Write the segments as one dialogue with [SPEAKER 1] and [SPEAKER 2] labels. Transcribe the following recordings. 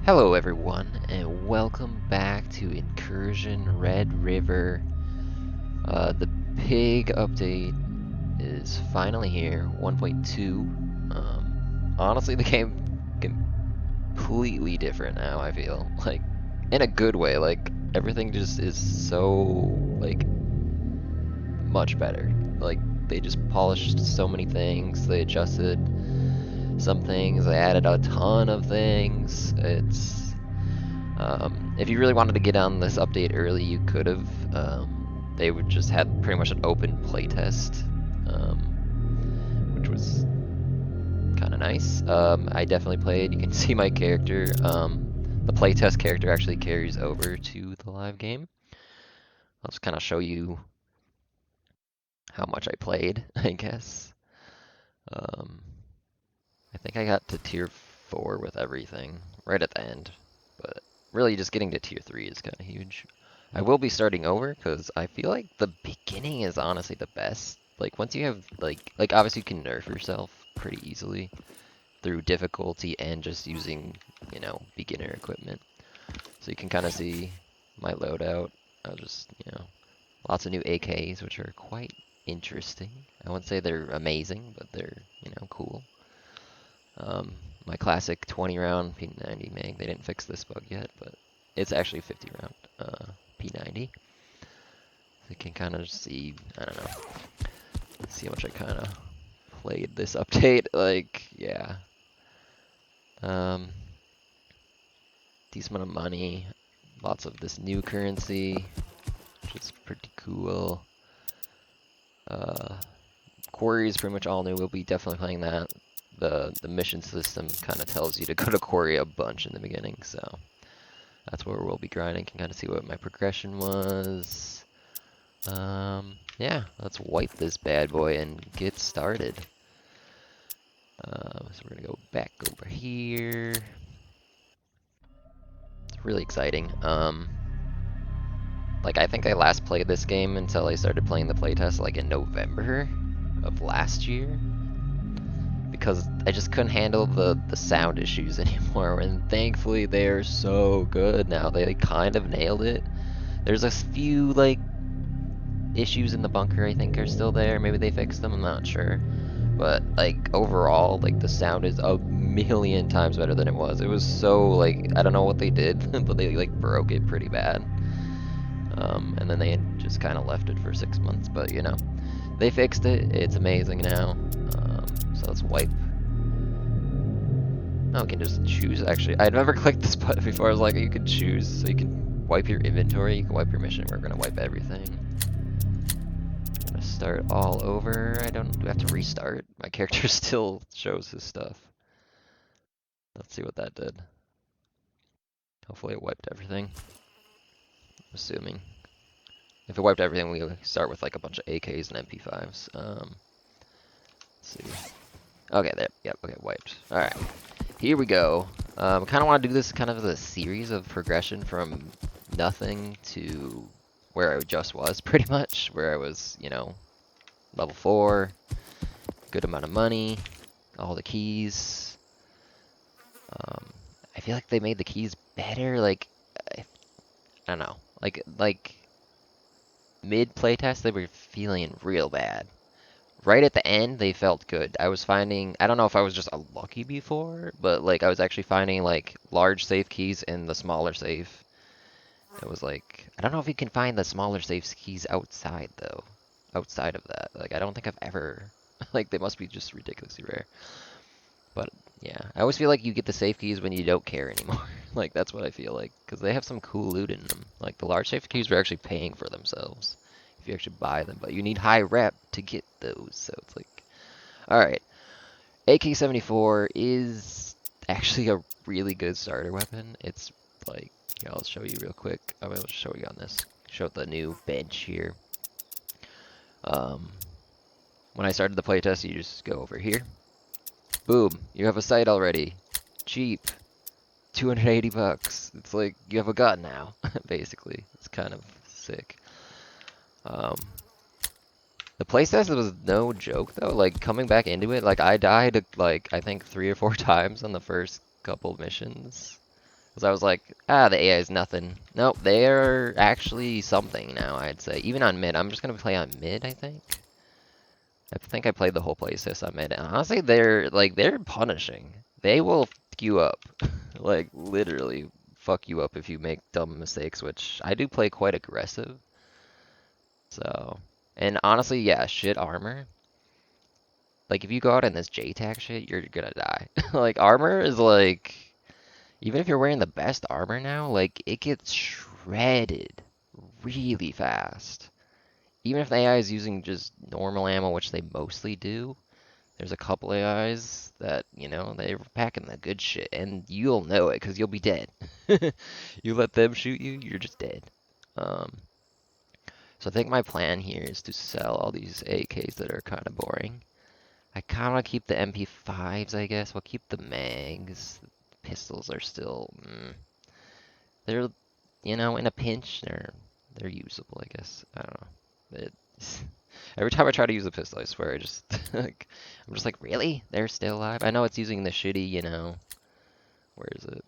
[SPEAKER 1] Hello everyone, and welcome back to Incursion Red River. The pig update is finally here, 1.2. Honestly, the game completely different now, I feel. Like, in a good way, like, everything just is so, like, much better. Like, they just polished so many things, they adjusted some things, they added a ton of things. If you really wanted to get on this update early, you could have. They would just had pretty much an open playtest, which was kind of nice. I definitely played. You can see my character. The playtest character actually carries over to the live game. I'll just kind of show you how much I played, I guess. I think I got to tier 4 with everything right at the end, but really just getting to tier 3 is kind of huge. I will be starting over because I feel like the beginning is honestly the best. Like once you have like obviously you can nerf yourself pretty easily through difficulty and just using, beginner equipment. So you can kind of see my loadout. I'll just, lots of new AKs which are quite interesting. I wouldn't say they're amazing, but they're, cool. My classic 20 round P90 mag. They didn't fix this bug yet, but it's actually 50 round P90. So you can kind of see, I don't know, see how much I kind of played this update. Like, yeah. Decent amount of money. Lots of this new currency, which is pretty cool. Quarry is pretty much all new. We'll be definitely playing that. The mission system kind of tells you to go to Quarry a bunch in the beginning, so that's where we'll be grinding. Can kind of see what my progression was. Yeah, let's wipe this bad boy and get started. So we're gonna go back over here. It's really exciting. Like I think I last played this game until I started playing the playtest like in November of last year. Because I just couldn't handle the sound issues anymore, and thankfully they're so good now. They kind of nailed it. There's a few like issues in the bunker I think are still there. Maybe they fixed them, I'm not sure. But like overall, like the sound is a million times better than it was. It was so like I don't know what they did, but they like broke it pretty bad. And then they just kind of left it for 6 months. But they fixed it. It's amazing now. So let's wipe. Oh, we can just choose. Actually, I'd never clicked this button before. I was like, you can choose, so you can wipe your inventory. You can wipe your mission. We're gonna wipe everything. I'm gonna start all over. Do I have to restart? My character still shows his stuff. Let's see what that did. Hopefully it wiped everything. I'm assuming. If it wiped everything, we start with like a bunch of AKs and MP5s. Let's see. Okay, there. Yep. Okay, wiped. All right. Here we go. I kind of want to do this kind of as a series of progression from nothing to where I just was, pretty much. Where I was, level 4, good amount of money, all the keys. I feel like they made the keys better. Like, I don't know. Like mid playtest, they were feeling real bad. Right at the end, they felt good. I was finding, I don't know if I was just unlucky before, but like I was actually finding like large safe keys in the smaller safe. It was like, I don't know if you can find the smaller safe keys outside though. Outside of that. Like I don't think I've ever, like they must be just ridiculously rare. But yeah, I always feel like you get the safe keys when you don't care anymore. Like that's what I feel like, because they have some cool loot in them. Like the large safe keys are actually paying for themselves if you actually buy them, but you need high rep to get those, so it's like, alright. AK-74 is actually a really good starter weapon. It's like, I'll show you real quick. I'm going to show you on this. Show the new bench here. When I started the playtest, you just go over here. Boom, you have a sight already. Cheap. 280 bucks. It's like, you have a gun now, basically. It's kind of sick. The playtest was no joke though. Like coming back into it, like I died like I think 3 or 4 times on the first couple missions. Because I was like, ah, the AI is nothing. Nope, they're actually something now, I'd say. Even on mid. I'm just going to play on mid, I think. I think I played the whole playtest on mid. And honestly, they're punishing. They will fuck you up. Like, literally fuck you up if you make dumb mistakes, which I do play quite aggressive. So, and honestly, yeah, shit armor. Like, if you go out in this JTAC shit, you're gonna die. Like, armor is like, even if you're wearing the best armor now, like, it gets shredded really fast. Even if the AI is using just normal ammo, which they mostly do, there's a couple AIs that, you know, they're packing the good shit, and you'll know it because you'll be dead. You let them shoot you, you're just dead. Um, so I think my plan here is to sell all these AKs that are kind of boring. I kind of want to keep the MP5s, I guess. We'll keep the mags. Pistols are still, they're, you know, in a pinch, they're usable, I guess. I don't know. Every time I try to use a pistol, I swear, I just, like, I'm just like, really? They're still alive? I know it's using the shitty, you know, where is it?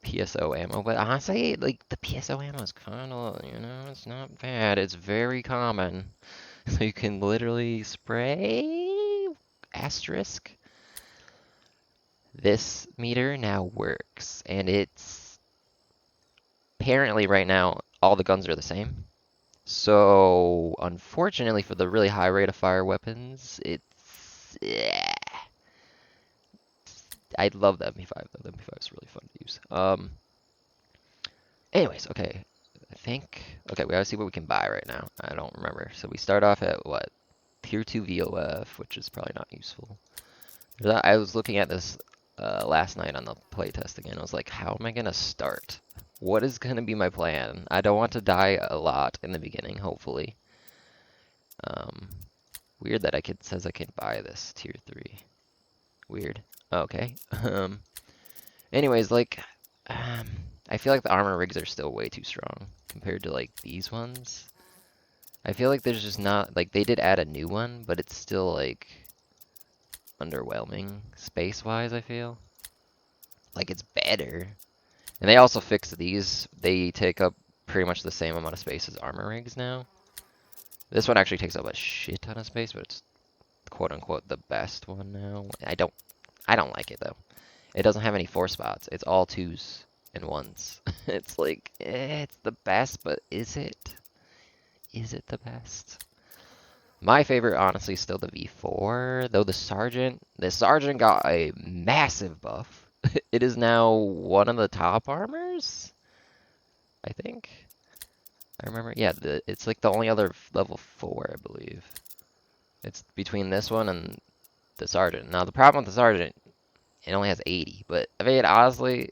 [SPEAKER 1] PSO ammo, but honestly, like, the PSO ammo is kind of, you know, it's not bad. It's very common. So you can literally spray asterisk. This meter now works, and it's apparently right now all the guns are the same. So unfortunately for the really high rate of fire weapons, it's I love the MP5 though. The MP5 is really fun to use. Anyways, okay. I think okay, we gotta see what we can buy right now. I don't remember. So we start off at what? Tier 2 VOF, which is probably not useful. I was looking at this last night on the playtest again. I was like, how am I gonna start? What is gonna be my plan? I don't want to die a lot in the beginning, hopefully. Um, Weird that says I can buy this tier 3. Weird. Okay. Anyways, like, I feel like the armor rigs are still way too strong compared to like these ones. I feel like there's just not like they did add a new one, but it's still like underwhelming space-wise, I feel. Like it's better. And they also fixed these. They take up pretty much the same amount of space as armor rigs now. This one actually takes up a shit ton of space, but it's quote unquote the best one now. I don't like it though. It doesn't have any 4 spots. It's all 2s and 1s. It's like it's the best, but is it? Is it the best? My favorite, honestly, is still the V4, though the Sergeant got a massive buff. It is now one of the top armors, I think. I remember, yeah, it's like the only other level 4, I believe. It's between this one and the Sergeant. Now, the problem with the Sergeant, it only has 80, but I mean, honestly,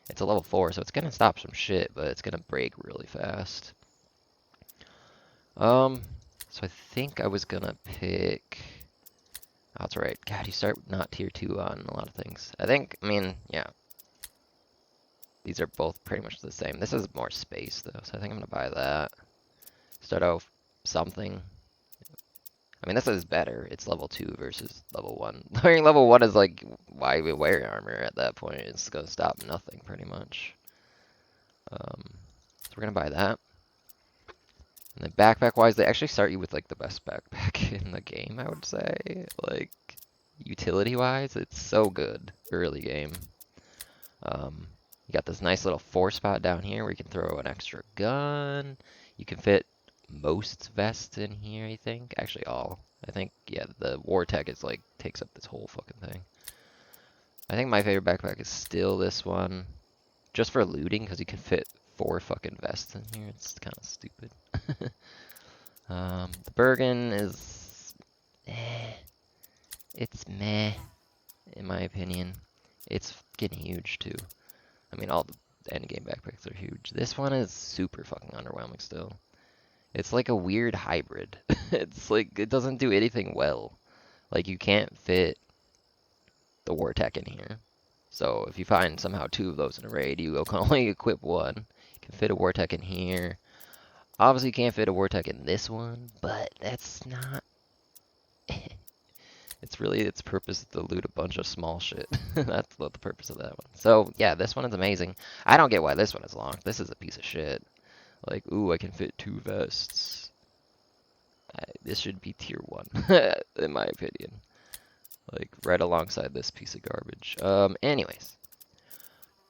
[SPEAKER 1] it's a level 4, so it's gonna stop some shit, but it's gonna break really fast. So I think I was gonna pick. Oh, that's right. God, you start not tier 2 on a lot of things. I mean, yeah. These are both pretty much the same. This is more space, though, so I think I'm gonna buy that. Start off something. I mean, this is better. It's level 2 versus level 1. Level 1 is like, why we wear armor at that point? It's gonna stop nothing, pretty much. So we're gonna buy that. And then backpack-wise, they actually start you with, like, the best backpack in the game, I would say. Like, utility-wise, it's so good early game. You got this nice little 4 spot down here where you can throw an extra gun. You can fit most vests in here, I think. Actually, all. I think, yeah, the War Tech is, like, takes up this whole fucking thing. I think my favorite backpack is still this one. Just for looting, because you can fit 4 fucking vests in here. It's kind of stupid. The Bergen is it's meh, in my opinion. It's getting huge too. I mean, all the endgame backpacks are huge. This one is super fucking underwhelming still. It's like a weird hybrid. It's like, it doesn't do anything well. Like, you can't fit the War Tech in here. So, if you find somehow 2 of those in a raid, you can only equip 1. You can fit a War Tech in here. Obviously, you can't fit a War Tech in this one, but that's not... its purpose is to loot a bunch of small shit. That's what the purpose of that one. So yeah, this one is amazing. I don't get why this one is locked. This is a piece of shit. Like, ooh, I can fit 2 vests. This should be tier 1, in my opinion. Like, right alongside this piece of garbage.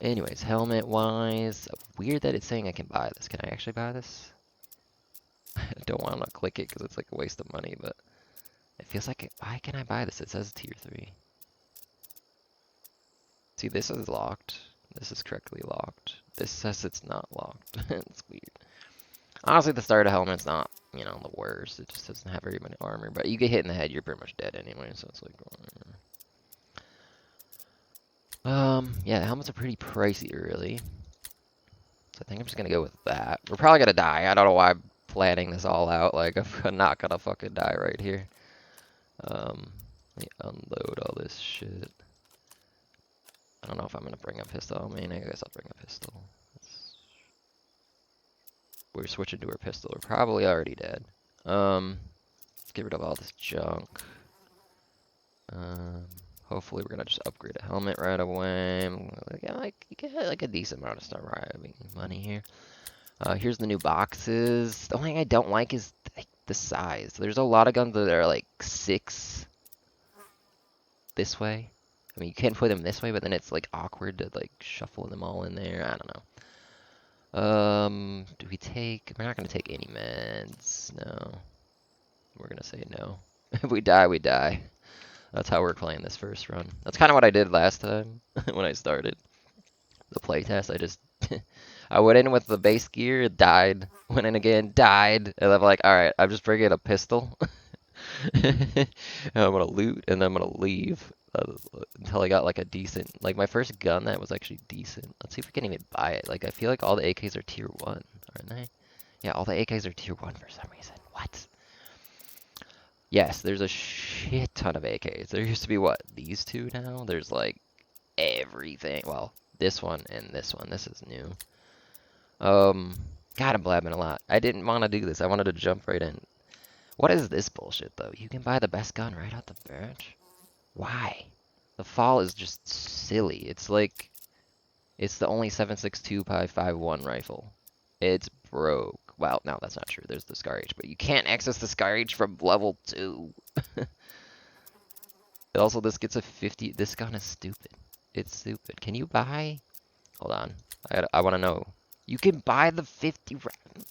[SPEAKER 1] Anyways, helmet-wise, weird that it's saying I can buy this. Can I actually buy this? I don't want to click it because it's like a waste of money, but it feels like, why can I buy this? It says tier 3. See, this is locked. This is correctly locked. This says it's not locked. It's weird. Honestly, the starter helmet's not, you know, the worst. It just doesn't have very much armor, but you get hit in the head, you're pretty much dead anyway, so it's like... yeah, the helmets are pretty pricey early. So I think I'm just gonna go with that. We're probably gonna die. I don't know why I'm planning this all out. Like, I'm not gonna fucking die right here. Let me unload all this shit. I don't know if I'm gonna bring a pistol. I mean, I guess I'll bring a pistol. We're switching to our pistol. We're probably already dead. Let's get rid of all this junk. Hopefully we're gonna just upgrade a helmet right away. You get like a decent amount of star driving money here. Here's the new boxes. The only thing I don't like is like the size. There's a lot of guns that are like 6 this way. I mean, you can put them this way, but then it's like awkward to like shuffle them all in there. I don't know. Do we take? We're not gonna take any meds. No. We're gonna say no. If we die, we die. That's how we're playing this first run. That's kind of what I did last time when I started the playtest. I just I went in with the base gear, died, went in again, died, and I'm like, all right, I'm just bringing a pistol. And I'm gonna loot, and then I'm gonna leave until I got like a decent, like my first gun that was actually decent. Let's see if we can even buy it. Like I feel like all the AKs are tier 1, aren't they? Yeah, all the AKs are tier 1 for some reason. What? Yes, there's a shit ton of AKs. There used to be, what, these two now? There's, like, everything. Well, this one and this one. This is new. God, I'm blabbing a lot. I didn't want to do this. I wanted to jump right in. What is this bullshit, though? You can buy the best gun right out the bat? Why? The fall is just silly. It's like, it's the only 7.62 by 5.1 rifle. It's broke. Well, no, that's not true. There's the Scar H, but you can't access the Scar H from level 2. Also, this gets a 50. This gun is stupid. It's stupid. Can you buy? Hold on. I want to know. You can buy the 50 round.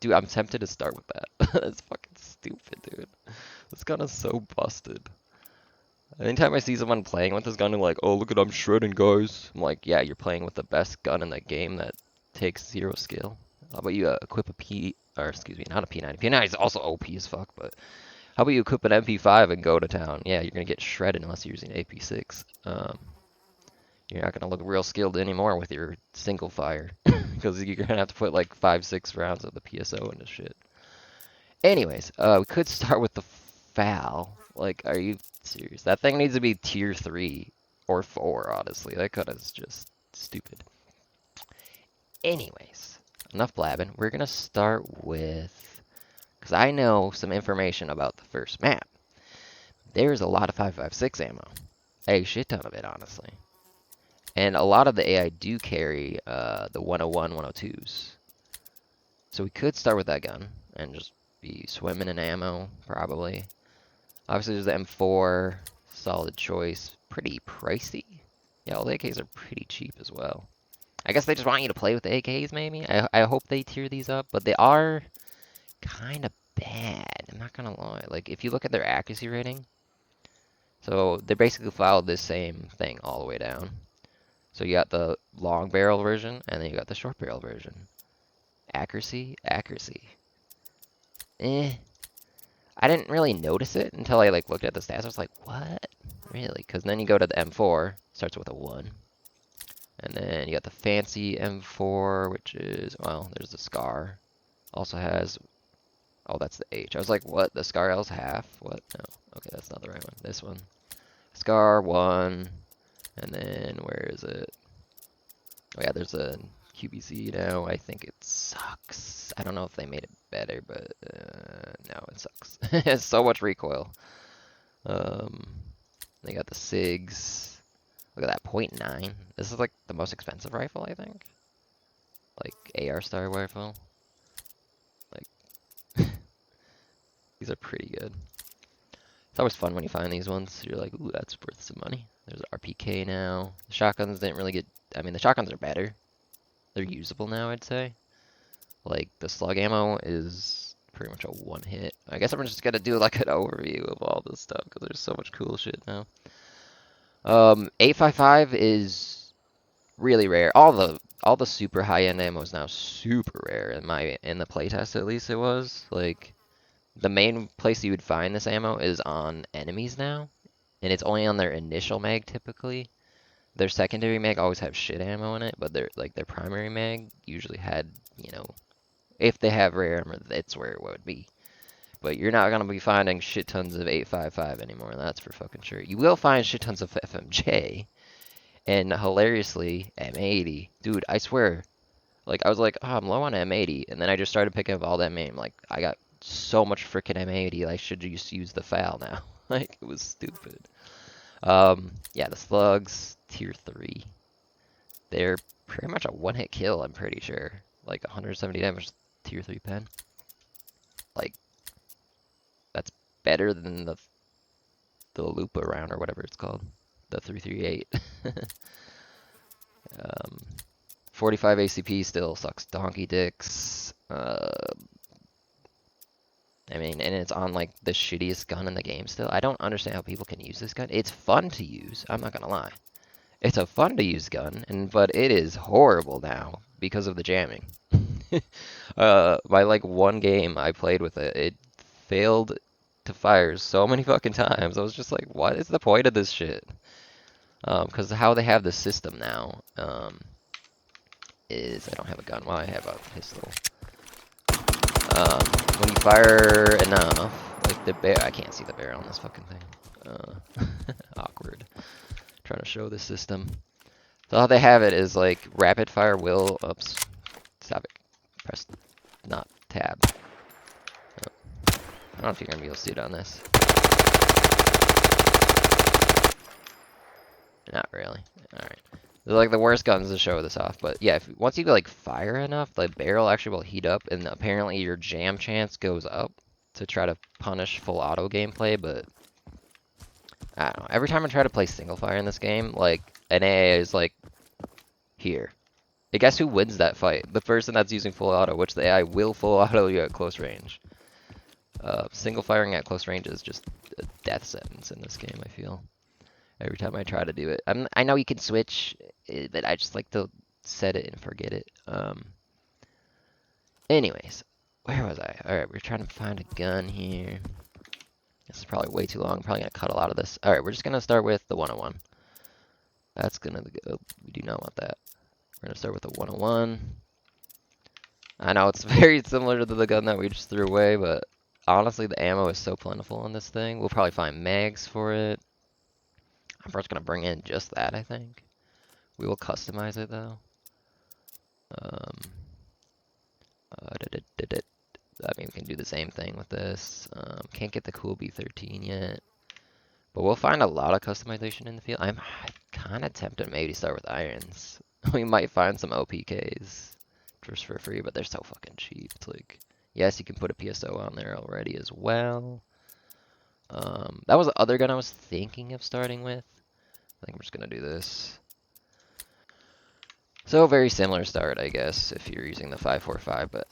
[SPEAKER 1] Dude, I'm tempted to start with that. That's fucking stupid, dude. This gun is so busted. Anytime I see someone playing with this gun and like, oh, look at I'm shredding, guys. I'm like, yeah, you're playing with the best gun in the game that takes 0 skill. How about you equip a P, or excuse me, not a P90. P90 is also OP as fuck, but how about you equip an MP5 and go to town? Yeah, you're gonna get shredded unless you're using AP6. You're not gonna look real skilled anymore with your single fire, because you're gonna have to put like 5-6 rounds of the PSO into shit. Anyways, we could start with the FAL. Like, are you serious? That thing needs to be tier 3 or 4, honestly. That gun is just stupid. Anyways, enough blabbing. We're gonna start with, because I know some information about the first map. There's a lot of 5.56 ammo. A shit ton of it, honestly. And a lot of the AI do carry the 101, 102s. So we could start with that gun and just be swimming in ammo, probably. Obviously, there's the M4, solid choice. Pretty pricey. Yeah, all the AKs are pretty cheap as well. I guess they just want you to play with the AKs, maybe? I hope they tier these up, but they are kind of bad. I'm not gonna lie. Like, if you look at their accuracy rating, so they basically followed this same thing all the way down. So you got the long barrel version, and then you got the short barrel version. Accuracy. I didn't really notice it until I like looked at the stats. I was like, what? Really? Because then you go to the M4, starts with a 1. And then you got the fancy M4, which is, well, there's the Scar. Also has, oh, that's the H. I was like, what? The Scar L's half? What? No. Okay, that's not the right one. This one. Scar 1. And then, where is it? Oh, yeah, there's a QBZ now. I think it sucks. I don't know if they made it better, but no, it sucks. It has so much recoil. Um, they got the SIGs. Look at that, .9. This is like the most expensive rifle, I think. Like AR star rifle. Like these are pretty good. It's always fun when you find these ones. You're like, ooh, that's worth some money. There's RPK now. The shotguns didn't really get. I mean, the shotguns are better. They're usable now, I'd say. Like the slug ammo is pretty much a one hit. I guess I'm just gonna do like an overview of all this stuff because there's so much cool shit now. 855 is really rare. All the super high end ammo is now super rare in the playtest, at least it was. Like the main place you would find this ammo is on enemies now, and it's only on their initial mag typically. Their secondary mag always have shit ammo in it, but their primary mag usually had, if they have rare armor, that's where it would be. But you're not gonna be finding shit tons of 855 anymore, that's for fucking sure. You will find shit tons of FMJ, and hilariously, M80. Dude, I swear, like, I was like, oh, I'm low on M80, and then I just started picking up all that M80. Like, I got so much freaking M80, I should just use the FAL now. Like, it was stupid. Yeah, the slugs, tier 3. They're pretty much a one-hit kill, I'm pretty sure. Like, 170 damage, tier 3 pen. Like, that's better than the loop around, or whatever it's called. The 338. 45 ACP still sucks donkey dicks. I mean, and it's on like the shittiest gun in the game still. I don't understand how people can use this gun. It's fun to use, I'm not gonna lie. It's a fun to use gun, but it is horrible now because of the jamming. By like one game I played with it, it failed to fire so many fucking times. I was just like, what is the point of this shit? Because how they have the system now, is I don't have a gun. Well, I have a pistol. When you fire enough, like the bear, I can't see the barrel on this fucking thing. Awkward. Trying to show the system. So how they have it is like rapid fire will. Oops. Stop it. Press not tab. Oh. I don't know if you're gonna be able to see it on this. Not really. Alright. They're like the worst guns to show this off, but yeah, once you like fire enough, the barrel actually will heat up, and apparently your jam chance goes up to try to punish full auto gameplay. But I don't know. Every time I try to play single fire in this game, like an AA is like here. I guess who wins that fight? The person that's using full auto, which the AI will full auto you at close range. Single firing at close range is just a death sentence in this game, I feel. Every time I try to do it. I know you can switch, but I just like to set it and forget it. Anyways, where was I? Alright, we're trying to find a gun here. This is probably way too long. Probably gonna cut a lot of this. Alright, we're just gonna start with the 101. That's gonna go. We do not want that. We're gonna start with the 101. I know it's very similar to the gun that we just threw away, but honestly, the ammo is so plentiful on this thing. We'll probably find mags for it. I'm first gonna bring in just that, I think. We will customize it though. I mean, we can do the same thing with this. Can't get the cool B13 yet, but we'll find a lot of customization in the field. I'm kind of tempted maybe to start with irons. We might find some OPKs just for free, but they're so fucking cheap. It's like, yes, you can put a PSO on there already as well. That was the other gun I was thinking of starting with. I think I'm just gonna do this. So very similar start, I guess, if you're using the 5.45, but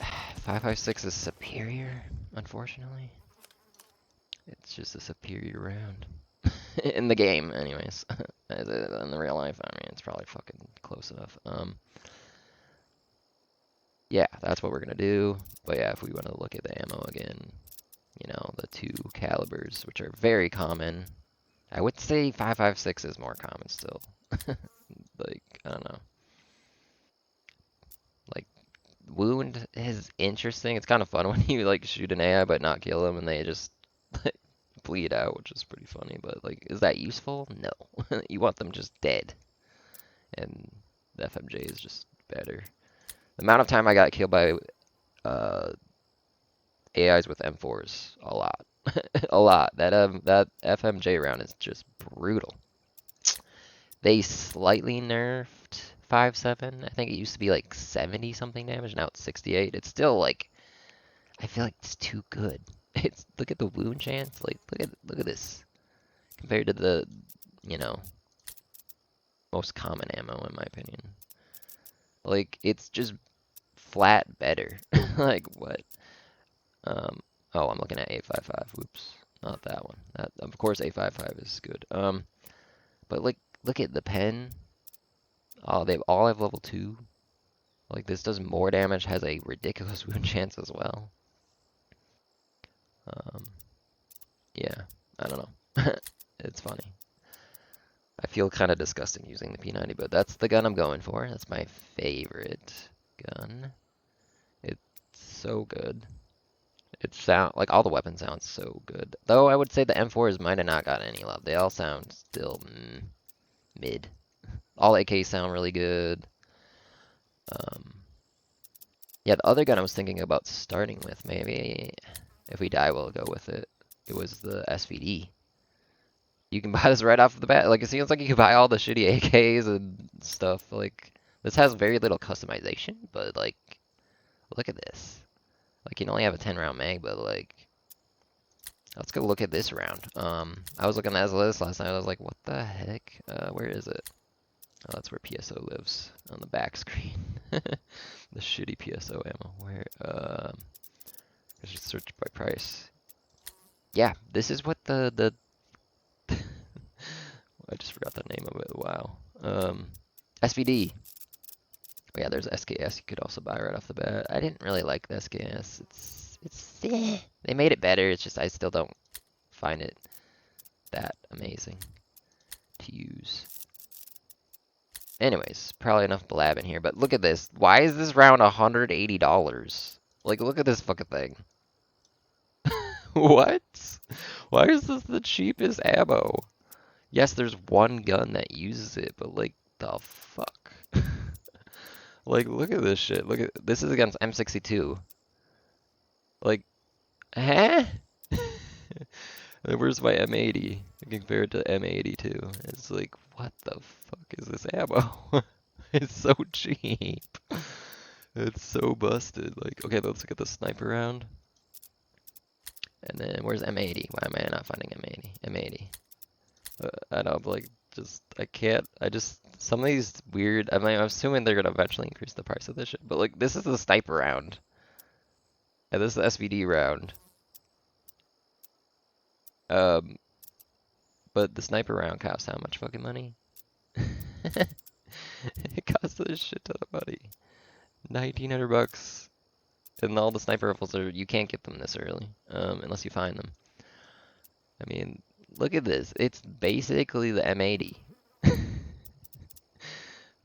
[SPEAKER 1] 5.56 is superior, unfortunately. It's just a superior round. In the game, anyways. In the real life, I mean, it's probably fucking close enough. Yeah, that's what we're gonna do. But yeah, if we want to look at the ammo again, the two calibers, which are very common. I would say 5.56 is more common still. Like, I don't know. Like, wound is interesting. It's kind of fun when you like shoot an AI but not kill them and they just like, bleed out, which is pretty funny. But like, is that useful? No. You want them just dead. And the FMJ is just better. The amount of time I got killed by AIs with M4s, a lot. a lot. That FMJ round is just brutal. They slightly nerfed 5/7. I think it used to be like 70 something damage. Now it's 68. It's still like I feel like it's too good. It's look at the wound chance. Like look at this compared to the you know most common ammo in my opinion. Like it's just flat better. Like what? Um. Oh, I'm looking at 855. Whoops, not that one. That of course 855 is good. But like look at the pen. Oh, they all have level 2. Like this does more damage, has a ridiculous wound chance as well. Um, yeah, I don't know. It's funny. I feel kind of disgusting using the P90, but that's the gun I'm going for. That's my favorite gun. It's so good. It sound like all the weapons sound so good. Though I would say the M4s might have not got any love. They all sound still mid. All AKs sound really good. Um, yeah, the other gun I was thinking about starting with, maybe if we die, we'll go with it. It was the SVD. You can buy this right off the bat. Like, it seems like you can buy all the shitty AKs and stuff. Like, this has very little customization, but, like, look at this. Like, you can only have a 10 round mag, but, like, let's go look at this round. I was looking at this last night. I was like, what the heck? Where is it? Oh, that's where PSO lives on the back screen. The shitty PSO ammo. Where? Let's just search by price. Yeah, this is what the I just forgot the name of it. Wow. SVD. Oh yeah, there's SKS you could also buy right off the bat. I didn't really like the SKS. They made it better. It's just I still don't find it that amazing to use. Anyways, probably enough blabbing here, but look at this. Why is this round $180? Like, look at this fucking thing. What? Why is this the cheapest ammo? Yes, there's one gun that uses it, but like, the fuck? Like, look at this shit. Look at this is against M62. Like, huh? Where's my M80 compared to M82? It's like, what the fuck is this ammo? It's so cheap. It's so busted. Like, okay, let's look at the sniper round. And then where's M80? Why am I not finding M80? M80. I know, but like, I can't, some of these weird, I'm assuming they're gonna eventually increase the price of this shit, but like, this is the sniper round. And this is the SVD round. But the sniper round costs how much fucking money? It costs a shit ton of money. 1,900 bucks. And all the sniper rifles you can't get them this early, unless you find them. I mean, look at this. It's basically the M80.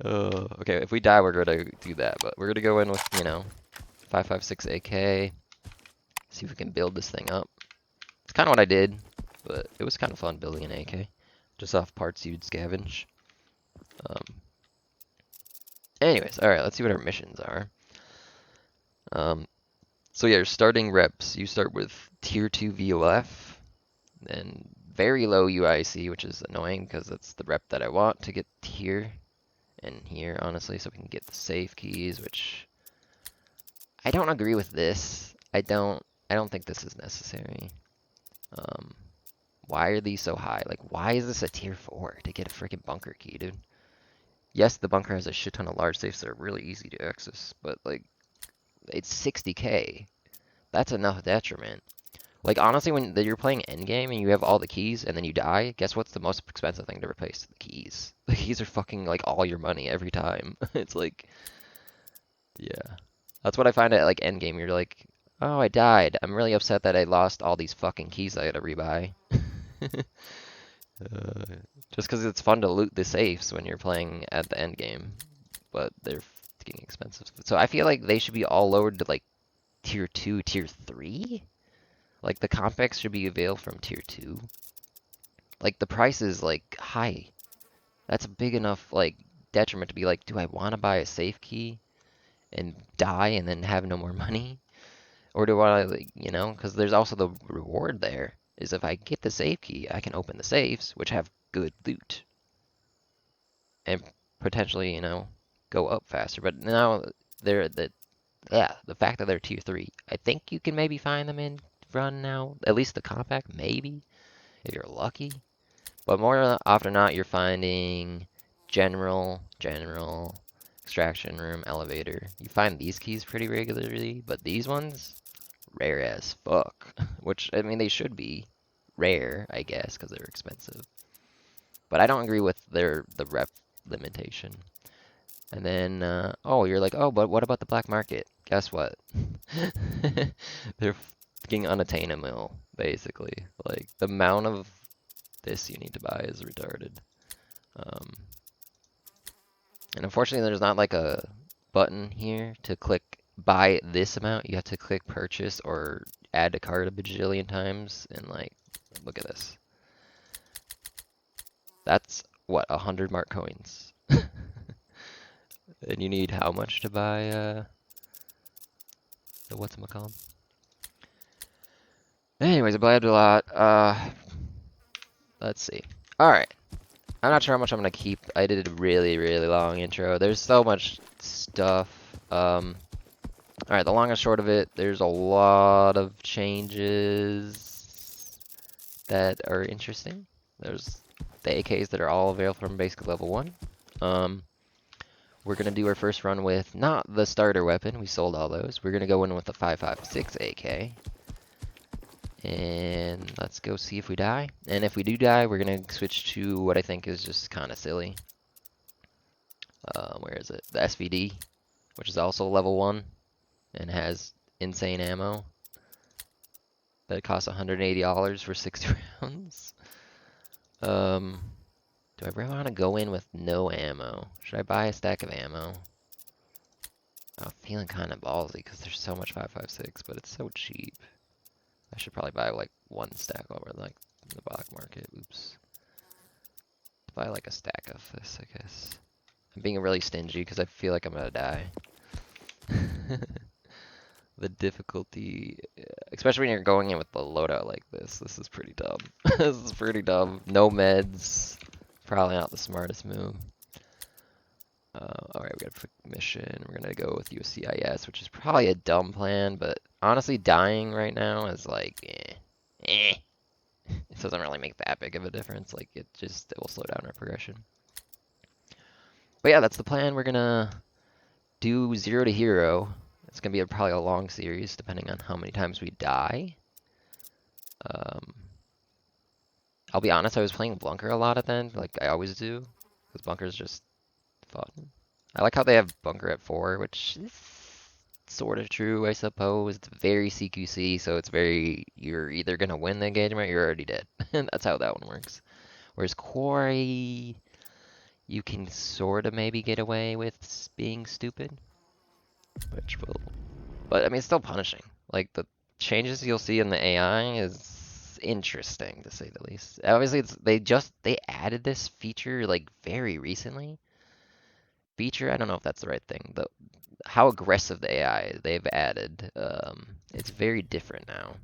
[SPEAKER 1] Okay, if we die, we're gonna do that, but we're gonna go in with, 5.56 AK. See if we can build this thing up. It's kind of what I did, but it was kind of fun building an AK. Just off parts you'd scavenge. Anyways, alright, let's see what our missions are. So yeah, your starting reps, you start with tier 2 VOF, then very low UIC, which is annoying because that's the rep that I want to get here and here, honestly, so we can get the safe keys, which I don't agree with this. I don't think this is necessary. Why are these so high? Like, why is this a tier 4 to get a freaking bunker key, dude? Yes, the bunker has a shit ton of large safes that are really easy to access, but like, it's 60k. That's enough detriment. Like, honestly, when you're playing endgame and you have all the keys and then you die, guess what's the most expensive thing to replace? The keys. The keys are fucking, like, all your money every time. It's like, yeah. That's what I find at, like, endgame. You're like, oh, I died. I'm really upset that I lost all these fucking keys I gotta rebuy. Just because it's fun to loot the safes when you're playing at the endgame. But they're fucking expensive. So I feel like they should be all lowered to, like, tier 2, tier 3? Like, the complex should be available from tier 2. Like, the price is, like, high. That's a big enough, like, detriment to be like, do I want to buy a safe key and die and then have no more money? Or do I, like, because there's also the reward there, is if I get the safe key, I can open the safes, which have good loot, and potentially, go up faster. But now they're the fact that they're tier 3, I think you can maybe find them in run now, at least the compact, maybe, if you're lucky. But more often than not, you're finding general, extraction room, elevator. You find these keys pretty regularly, but these ones, rare as fuck. Which, I mean, they should be rare, I guess, because they're expensive. But I don't agree with the rep limitation. And then, oh, you're like, oh, but what about the black market? Guess what? They're fucking unattainable, basically. Like, the amount of this you need to buy is retarded. Um, and unfortunately, there's not like a button here to click buy this amount. You have to click purchase or add to cart a bajillion times. And like, look at this. That's what, 100 mark coins. And you need how much to buy the whatchamacallit? Anyways, I blabbed a lot. Let's see. Alright. I'm not sure how much I'm gonna keep. I did a really, really long intro. There's so much stuff. Alright, the long and short of it, there's a lot of changes that are interesting. There's the AKs that are all available from basic level 1. We're gonna do our first run with not the starter weapon. We sold all those. We're gonna go in with the 5.56 AK. And let's go see if we die. And if we do die, we're gonna switch to what I think is just kind of silly. Where is it? The SVD, which is also level 1 and has insane ammo. That costs $180 for 60 rounds. Do I really want to go in with no ammo? Should I buy a stack of ammo? I'm feeling kind of ballsy because there's so much 5.56, but it's so cheap. I should probably buy like one stack over like the black market. Oops. Buy like a stack of this, I guess. I'm being really stingy because I feel like I'm gonna die. The difficulty, especially when you're going in with the loadout like this is pretty dumb. This is pretty dumb. No meds. Probably not the smartest move. Alright, we got a mission. We're gonna go with USCIS, which is probably a dumb plan, but honestly, dying right now is like, eh. It doesn't really make that big of a difference. Like, it will slow down our progression. But yeah, that's the plan. We're gonna do 0 to hero. It's gonna be probably a long series, depending on how many times we die. I'll be honest, I was playing Bunker a lot at the end, like I always do, because Bunker's just fun. I like how they have Bunker at 4, which is sort of true, I suppose. It's very CQC, so it's very, you're either gonna win the engagement or you're already dead. That's how that one works. Whereas Quarry, you can sort of maybe get away with being stupid, which will, but I mean, it's still punishing. Like, the changes you'll see in the AI is interesting, to say the least. Obviously, they added this feature, like, very recently. Feature, I don't know if that's the right thing. How aggressive the AI they've added, it's very different now.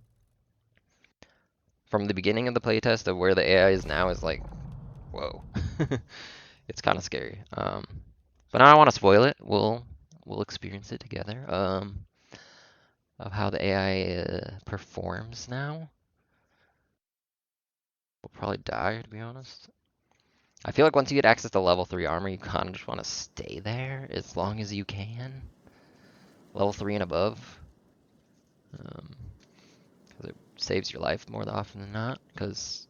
[SPEAKER 1] From the beginning of the playtest of where the AI is now is like, whoa. It's kind of scary. But I don't want to spoil it. We'll experience it together. Of how the AI performs now. We'll probably die, to be honest. I feel like once you get access to level 3 armor, you kind of just want to stay there as long as you can. Level 3 and above. Because it saves your life more often than not. Because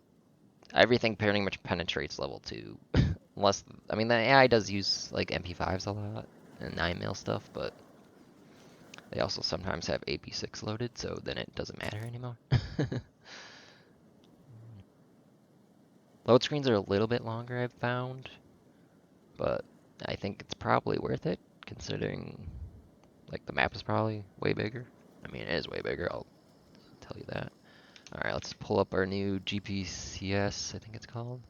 [SPEAKER 1] everything pretty much penetrates level 2. Unless, I mean, the AI does use like MP5s a lot and 9mm stuff, but they also sometimes have AP6 loaded, so then it doesn't matter anymore. Load screens are a little bit longer, I've found, but I think it's probably worth it, considering like the map is probably way bigger. I mean, it is way bigger, I'll tell you that. Alright, let's pull up our new GPCS, I think it's called.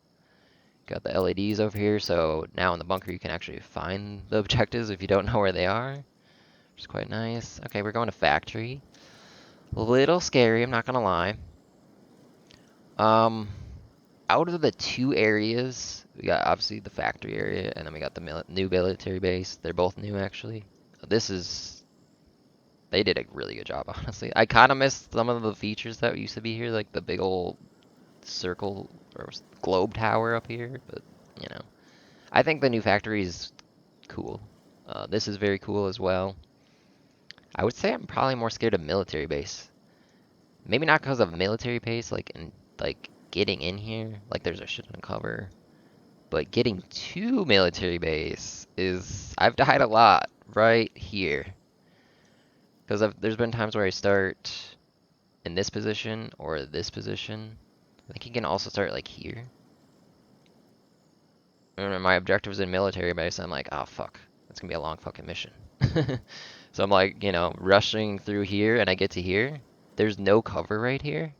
[SPEAKER 1] Got the LEDs over here, so now in the bunker you can actually find the objectives if you don't know where they are, which is quite nice. Okay, we're going to factory. Little scary, I'm not gonna lie. Um, out of the two areas, we got obviously the factory area, and then we got the new military base. They're both new, actually. This is, they did a really good job, honestly. I kind of missed some of the features that used to be here, like the big old circle or globe tower up here, but you know, I think the new factory is cool. This is very cool as well. I would say I'm probably more scared of military base. Maybe not because of military base, like getting in here, like there's a shit on cover. But getting to military base is, I've died a lot right here. Because there's been times where I start in this position or this position. I think you can also start like here. And my objective was in military base, I'm like, oh fuck, that's gonna be a long fucking mission. So I'm like, you know, rushing through here and I get to here. There's no cover right here.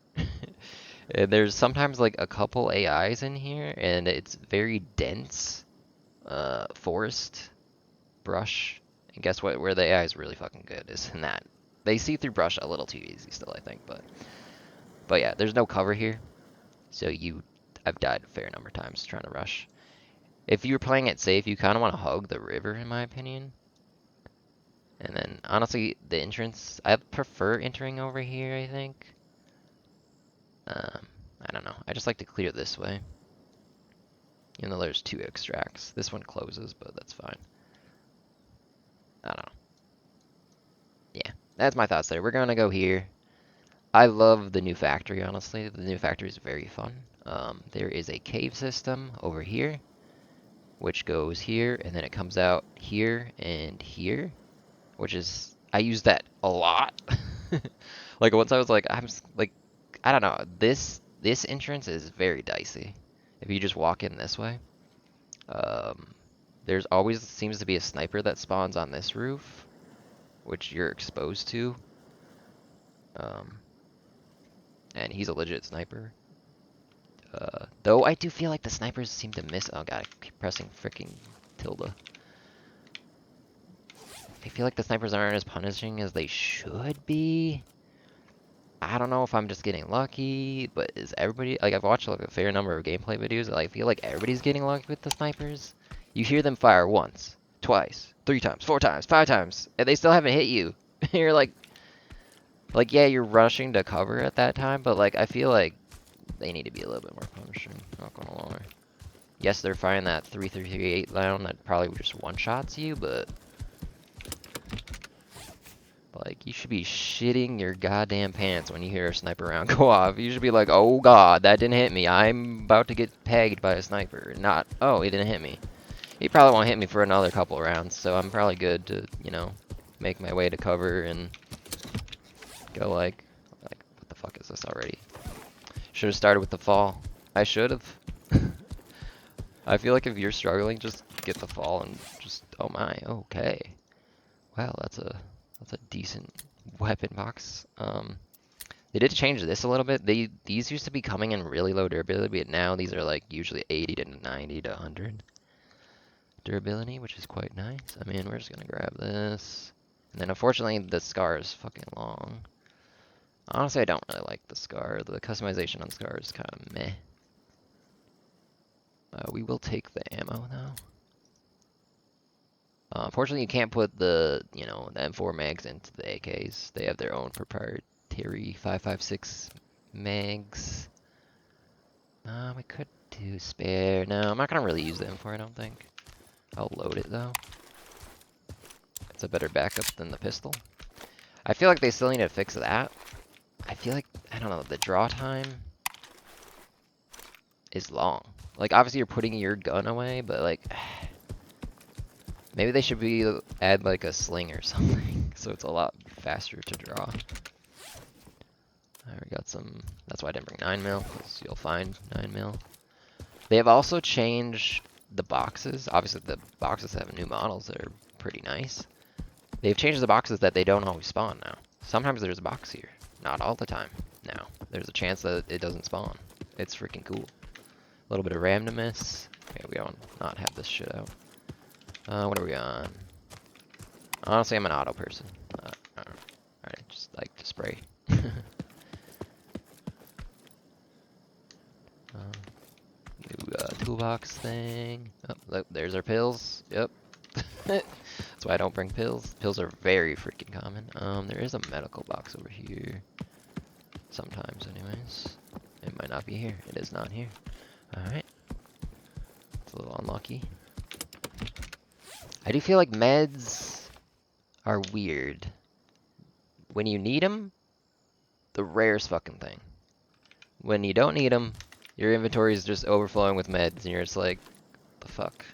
[SPEAKER 1] And there's sometimes like a couple AIs in here and it's very dense forest, brush. And guess what? Where the AI is really fucking good is in that. They see through brush a little too easy still, I think, but yeah, there's no cover here. So I've died a fair number of times trying to rush. If you're playing it safe, you kind of want to hug the river, in my opinion. And then, honestly, the entrance, I prefer entering over here, I think. I don't know. I just like to clear this way. Even though there's two extracts. This one closes, but that's fine. I don't know. Yeah, that's my thoughts there. We're gonna go here. I love the new factory, honestly. The new factory is very fun. There is a cave system over here, which goes here, and then it comes out here and here, which is, I use that a lot. Like once I was like, like, I don't know, this entrance is very dicey. If you just walk in this way, there's always seems to be a sniper that spawns on this roof, which you're exposed to. And he's a legit sniper. Though I do feel like the snipers seem to miss. Oh god, I keep pressing freaking tilde. I feel like the snipers aren't as punishing as they should be. I don't know if I'm just getting lucky, but is everybody, like I've watched like a fair number of gameplay videos, and I feel like everybody's getting lucky with the snipers. You hear them fire once, twice, 3 times, 4 times, 5 times, and they still haven't hit you. You're like yeah, you're rushing to cover at that time, but like I feel like they need to be a little bit more punishing. Not gonna lie. Yes, they're firing that 338 round that probably just one-shots you, but like, you should be shitting your goddamn pants when you hear a sniper round go off. You should be like, oh god, that didn't hit me. I'm about to get pegged by a sniper. Not, oh, he didn't hit me. He probably won't hit me for another couple rounds, so I'm probably good to, you know, make my way to cover and go like, what the fuck is this already? Should have started with the fall. I should have. I feel like if you're struggling, just get the fall and just, oh my, okay. Wow, that's a decent weapon box. They did change this a little bit. These used to be coming in really low durability, but now these are like usually 80 to 90 to 100 durability, which is quite nice. I mean, we're just gonna grab this. And then unfortunately the scar is fucking long. Honestly, I don't really like the scar. The customization on scar is kind of meh. We will take the ammo though. Unfortunately, you can't put the, you know, the M4 mags into the AKs. They have their own proprietary 5.56 mags. We could do spare. No, I'm not gonna really use the M4, I don't think. I'll load it though. It's a better backup than the pistol. I feel like they still need to fix that. I feel like, I don't know, the draw time is long. Like, obviously you're putting your gun away, but like, maybe they should add like a sling or something, so it's a lot faster to draw. We got some, that's why I didn't bring 9mm, because you'll find 9mm. They have also changed the boxes. Obviously the boxes have new models that are pretty nice. They've changed the boxes that they don't always spawn now. Sometimes there's a box here. Not all the time now. There's a chance that it doesn't spawn. It's freaking cool. A little bit of randomness. Okay, we don't not have this shit out. What are we on? Honestly, I'm an auto person. I just like to spray. box thing. Oh, look, there's our pills. Yep. That's why I don't bring pills. Pills are very freaking common. There is a medical box over here. Sometimes, anyways. It might not be here. It is not here. Alright. It's a little unlucky. I do feel like meds are weird. When you need them, the rarest fucking thing. When you don't need them, your inventory is just overflowing with meds, and you're just like, the fuck?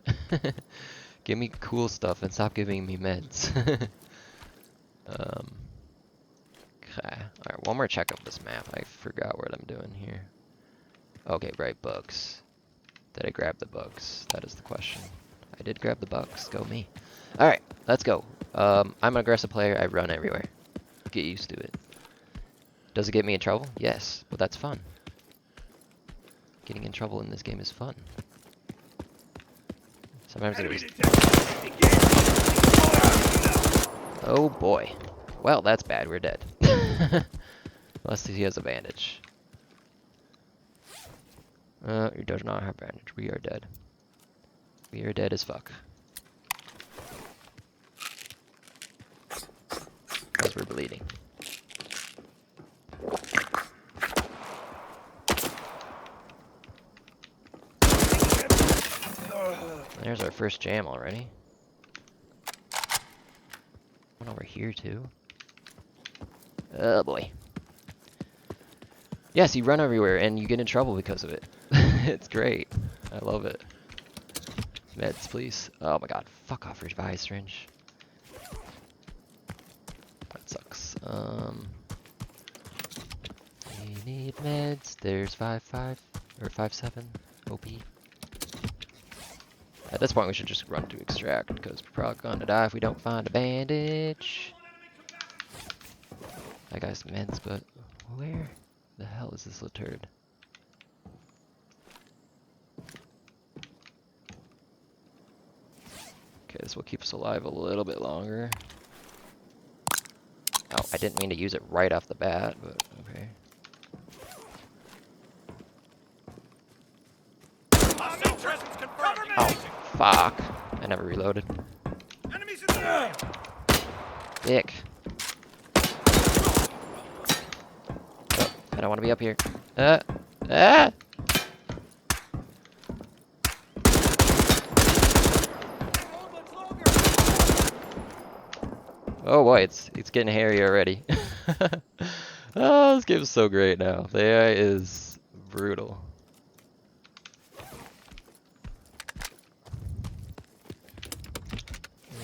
[SPEAKER 1] Give me cool stuff and stop giving me meds. Okay. Alright, one more check of this map. I forgot what I'm doing here. Okay, right, bugs. Did I grab the bugs? That is the question. I did grab the bugs. Go me. Alright, let's go. I'm an aggressive player. I run everywhere. Get used to it. Does it get me in trouble? Yes, but that's fun. Getting in trouble in this game is fun. Sometimes it is. Oh boy. Well, that's bad. We're dead. Unless he has a bandage. He does not have bandage. We are dead. We are dead as fuck. Because we're bleeding. There's our first jam already. One over here too. Oh boy. Yes, you run everywhere and you get in trouble because of it. It's great. I love it. Meds, please. Oh my god. Fuck off, revive syringe. That sucks. We need meds. There's 5-5 or 5-7 OP. At this point, we should just run to extract because we're probably gonna die if we don't find a bandage. That guy's meds, but where the hell is this little turd? Okay, this will keep us alive a little bit longer. Oh, I didn't mean to use it right off the bat, but okay. Oh, fuck. I never reloaded. Dick. Oh, I don't want to be up here. Oh boy, it's getting hairy already. Oh, this game is so great now. The AI is brutal.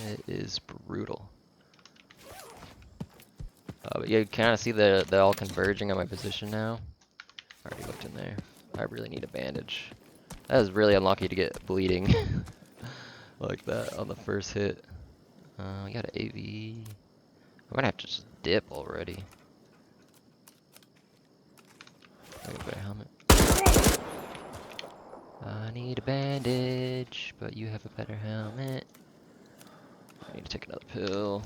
[SPEAKER 1] It is brutal. But you kind of see they're all converging on my position now. I already looked in there. I really need a bandage. That was really unlucky to get bleeding like that on the first hit. We got an AV. I might have to just dip already. I got a better helmet. I need a bandage, but you have a better helmet. I need to take another pill.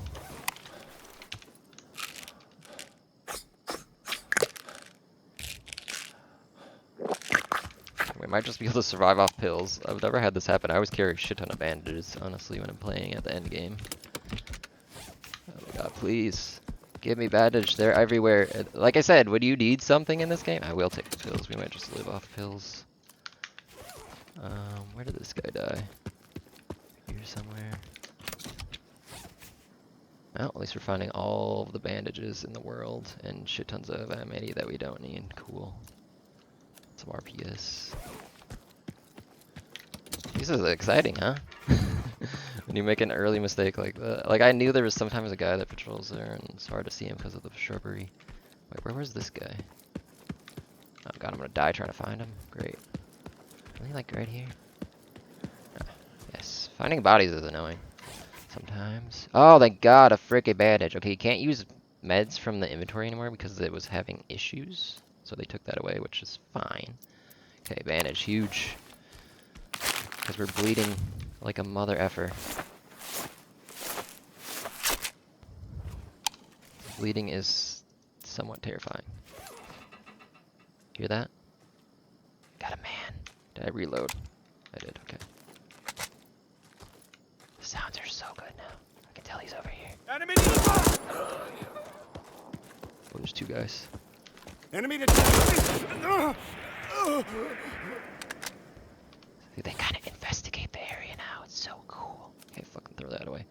[SPEAKER 1] We might just be able to survive off pills. I've never had this happen. I always carry a shit ton of bandages, honestly, when I'm playing at the end game. Oh my god, please. Give me bandage. They're everywhere. Like I said, would you need something in this game? I will take the pills. We might just live off pills. Where did this guy die? Here somewhere. Well, at least we're finding all of the bandages in the world and shit tons of ammo that we don't need. Cool. Some RPS. This is exciting, huh? When you make an early mistake like that. Like, I knew there was sometimes a guy that patrols there, and it's hard to see him because of the shrubbery. Wait, where was this guy? Oh god, I'm gonna die trying to find him. Great. Really, like, right here? Ah, yes. Finding bodies is annoying. Sometimes. Oh, thank god, a frickin' bandage. Okay, you can't use meds from the inventory anymore because it was having issues. So they took that away, which is fine. Okay, bandage, huge. Because we're bleeding like a mother effer. Bleeding is somewhat terrifying. Hear that? Got a man. Did I reload? I did. there's two guys.
[SPEAKER 2] Enemy
[SPEAKER 1] Dude, they kind of investigate the area now. It's so cool. Okay, fucking throw that away.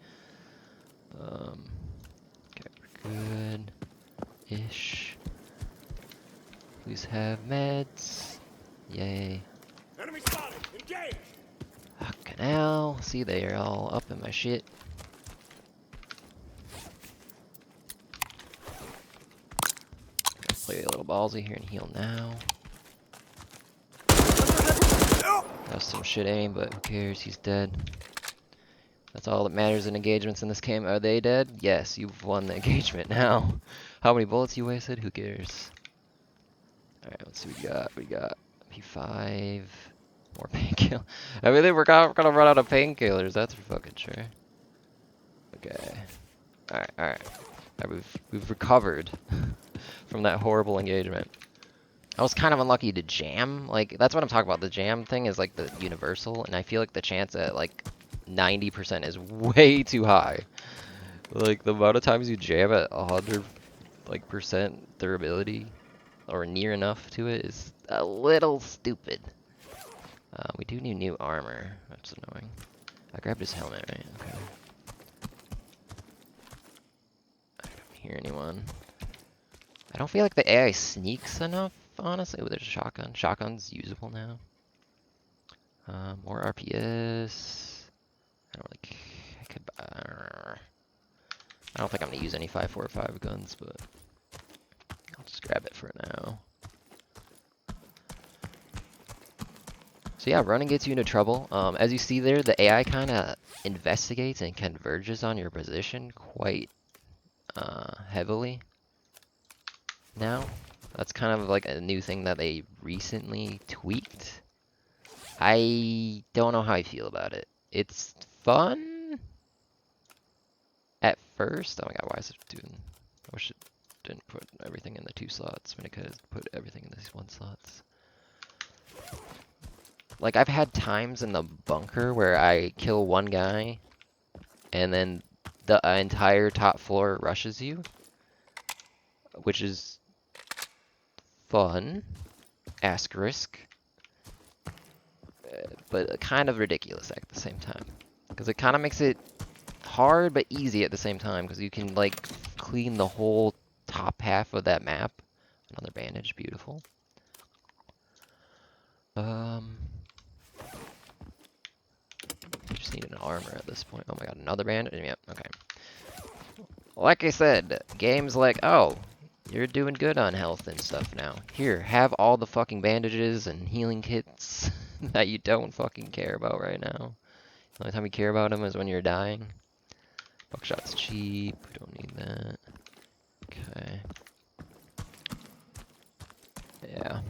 [SPEAKER 1] Okay, we're good-ish. Please have meds. Yay.
[SPEAKER 2] Enemy spotted. Engage.
[SPEAKER 1] Fucking hell. See, they are all up in my shit. Play a little ballsy here and heal now. That's some shit aim, but who cares? He's dead. That's all that matters in engagements in this game. Are they dead? Yes, you've won the engagement now. How many bullets you wasted? Who cares? Alright, let's see what we got. We got P5. More painkiller. I mean, we're gonna run out of painkillers, that's for fucking sure. Okay. Alright. We've recovered from that horrible engagement. I was kind of unlucky to jam. Like, that's what I'm talking about. The jam thing is like the universal, and I feel like the chance at like 90% is way too high. Like, the amount of times you jam at 100 like percent durability or near enough to it is a little stupid. We do need new armor. That's annoying. I grabbed his helmet, right? Okay. I don't hear anyone. I don't feel like the AI sneaks enough, honestly. Oh, there's a shotgun. Shotgun's usable now. More RPS. I don't really. I don't think I'm gonna use any 5.45 guns, but I'll just grab it for now. So yeah, running gets you into trouble. As you see there, the AI kind of investigates and converges on your position quite heavily now. That's kind of like a new thing that they recently tweaked. I don't know how I feel about it. It's fun at first. Oh my god, why is it doing... I wish it didn't put everything in the 2 slots when it could have put everything in these 1 slots. Like, I've had times in the bunker where I kill one guy and then the entire top floor rushes you, which is fun, asterisk, but kind of ridiculous at the same time. Because it kind of makes it hard but easy at the same time, because you can, like, clean the whole top half of that map. Another bandage, beautiful. Just need an armor at this point. Oh my god, another bandage? Yep, okay. Like I said, games like, oh, you're doing good on health and stuff now. Here, have all the fucking bandages and healing kits that you don't fucking care about right now. The only time you care about them is when you're dying. Buckshot's cheap, we don't need that. Okay. Yeah.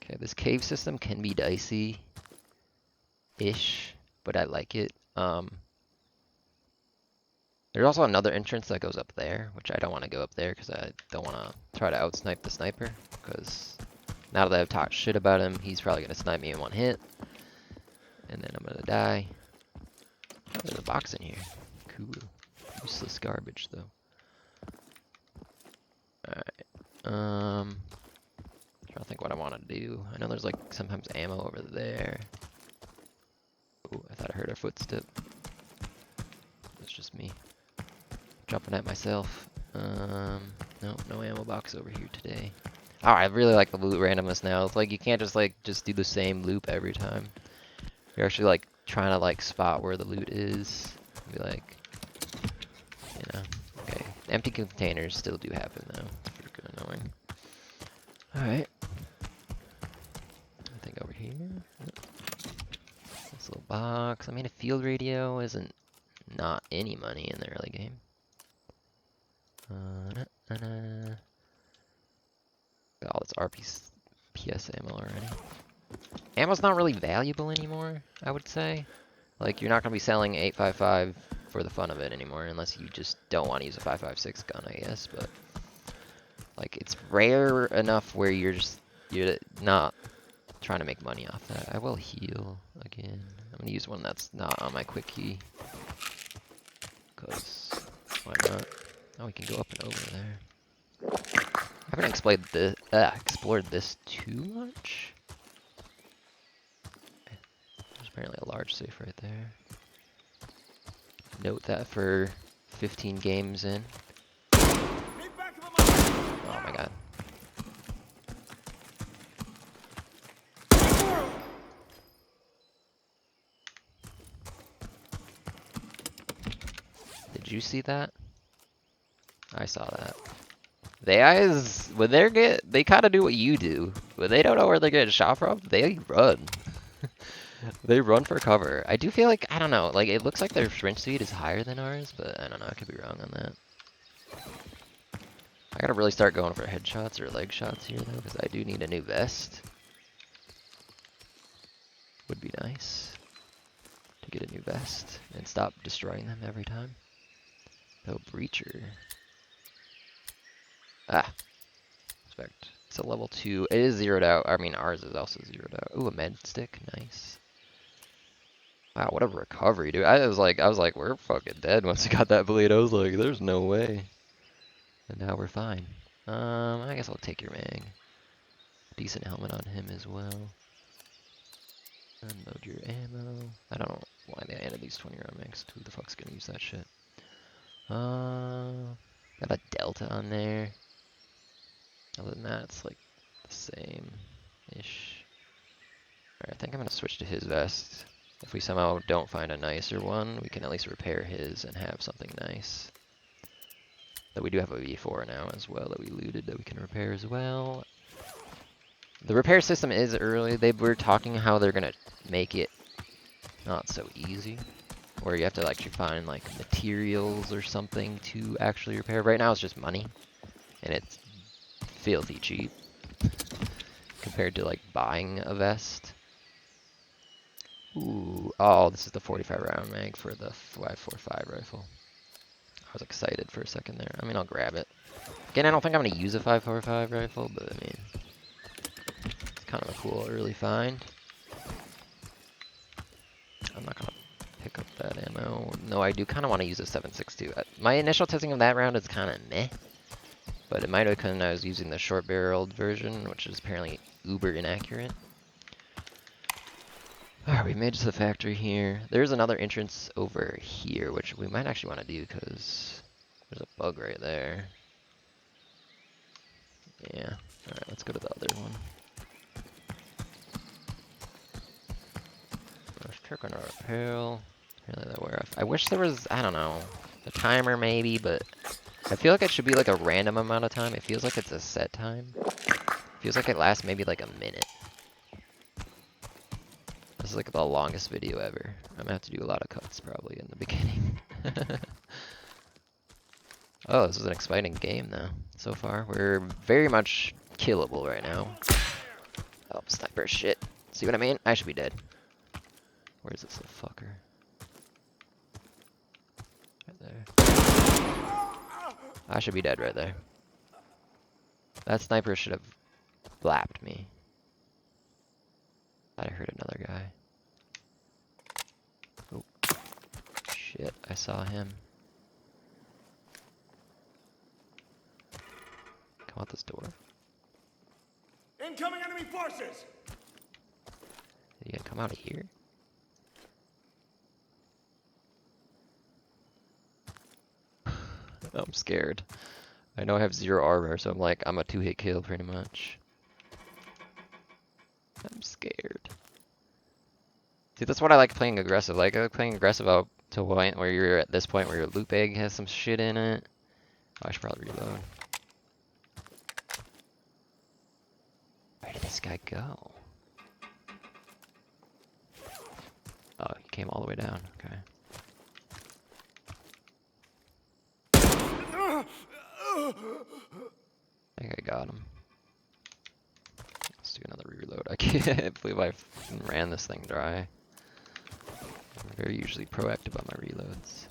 [SPEAKER 1] Okay, this cave system can be dicey-ish, but I like it. There's also another entrance that goes up there, which I don't want to go up there because I don't want to try to outsnipe the sniper. Because now that I've talked shit about him, he's probably going to snipe me in 1 hit. And then I'm going to die. Oh, there's a box in here. Cool. Useless garbage, though. Alright. Trying to think what I want to do. I know there's like sometimes ammo over there. Oh, I thought I heard a footstep. It's just me. Jumping at myself. No, no ammo box over here today. Oh, I really like the loot randomness now. It's like you can't just do the same loop every time. You're actually like trying to like spot where the loot is. Be like, you know, okay. Empty containers still do happen though. It's pretty annoying. All right. I think over here. This little box. I mean, a field radio isn't not any money in the early game. Got all this RPS ammo already. Ammo's not really valuable anymore, I would say. Like, you're not going to be selling 8.55 for the fun of it anymore, unless you just don't want to use a 5.56 gun, I guess. But, like, it's rare enough where you're not trying to make money off that. I will heal again. I'm going to use one that's not on my quick key. Because, why not? Oh, we can go up and over there. I haven't explored this too much. There's apparently a large safe right there. Note that for 15 games in. Oh my god. Did you see that? I saw that. The guys, when they kind of do what you do. When they don't know where they're getting shot from, they run. They run for cover. I do feel like, I don't know, like it looks like their sprint speed is higher than ours, but I don't know, I could be wrong on that. I gotta really start going for headshots or leg shots here though, because I do need a new vest. Would be nice to get a new vest and stop destroying them every time. No breacher. Ah, respect. It's a level 2. It is zeroed out. I mean, ours is also zeroed out. Ooh, a med stick. Nice. Wow, what a recovery, dude. I was like, we're fucking dead once we got that bleed. I was like, there's no way. And now we're fine. I guess I'll take your mag. Decent helmet on him as well. Unload your ammo. I don't know why they added these 20 round mags. Who the fuck's gonna use that shit? Got a delta on there. Other than that, it's like the same-ish. Alright, I think I'm gonna switch to his vest. If we somehow don't find a nicer one, we can at least repair his and have something nice. Though we do have a V4 now as well that we looted that we can repair as well. The repair system is early. They were talking how they're gonna make it not so easy, where you have to actually find like materials or something to actually repair. Right now it's just money, and it's filthy cheap compared to like buying a vest. Ooh, oh, this is the 45 round mag for the 545 rifle. I was excited for a second there. I mean, I'll grab it. Again, I don't think I'm gonna use a 545 rifle, but I mean, it's kind of a cool early find. I'm not gonna pick up that ammo. No, I do kind of want to use a 7.62. My initial testing of that round is kind of meh, but it might have been I was using the short barreled version, which is apparently uber inaccurate. Alright, we made it to the factory here. There's another entrance over here, which we might actually want to do because there's a bug right there. Yeah. Alright, let's go to the other one. Let's check on our apparel. Really that wear off. I wish there was, I don't know, a timer maybe, but I feel like it should be like a random amount of time. It feels like it's a set time. It feels like it lasts maybe like a minute. This is like the longest video ever. I'm gonna have to do a lot of cuts probably in the beginning. Oh, this is an exciting game though. So far, we're very much killable right now. Oh, sniper shit. See what I mean? I should be dead. Where's this little fucker? Right there. I should be dead right there. That sniper should have blapped me. Thought I heard another guy. Oh. Shit, I saw him. Come out this door.
[SPEAKER 2] Incoming enemy forces!
[SPEAKER 1] You gonna come out of here? I'm scared. I know I have 0 armor, so I'm like, I'm a 2-hit kill pretty much. I'm scared. See, that's what I like playing aggressive. Like, I like playing aggressive up to a point where you're at this point where your loot bag has some shit in it. Oh, I should probably reload. Where did this guy go? Oh, he came all the way down. Okay. I think I got him. Let's do another reload. I can't believe I ran this thing dry. I'm very usually proactive on my reloads.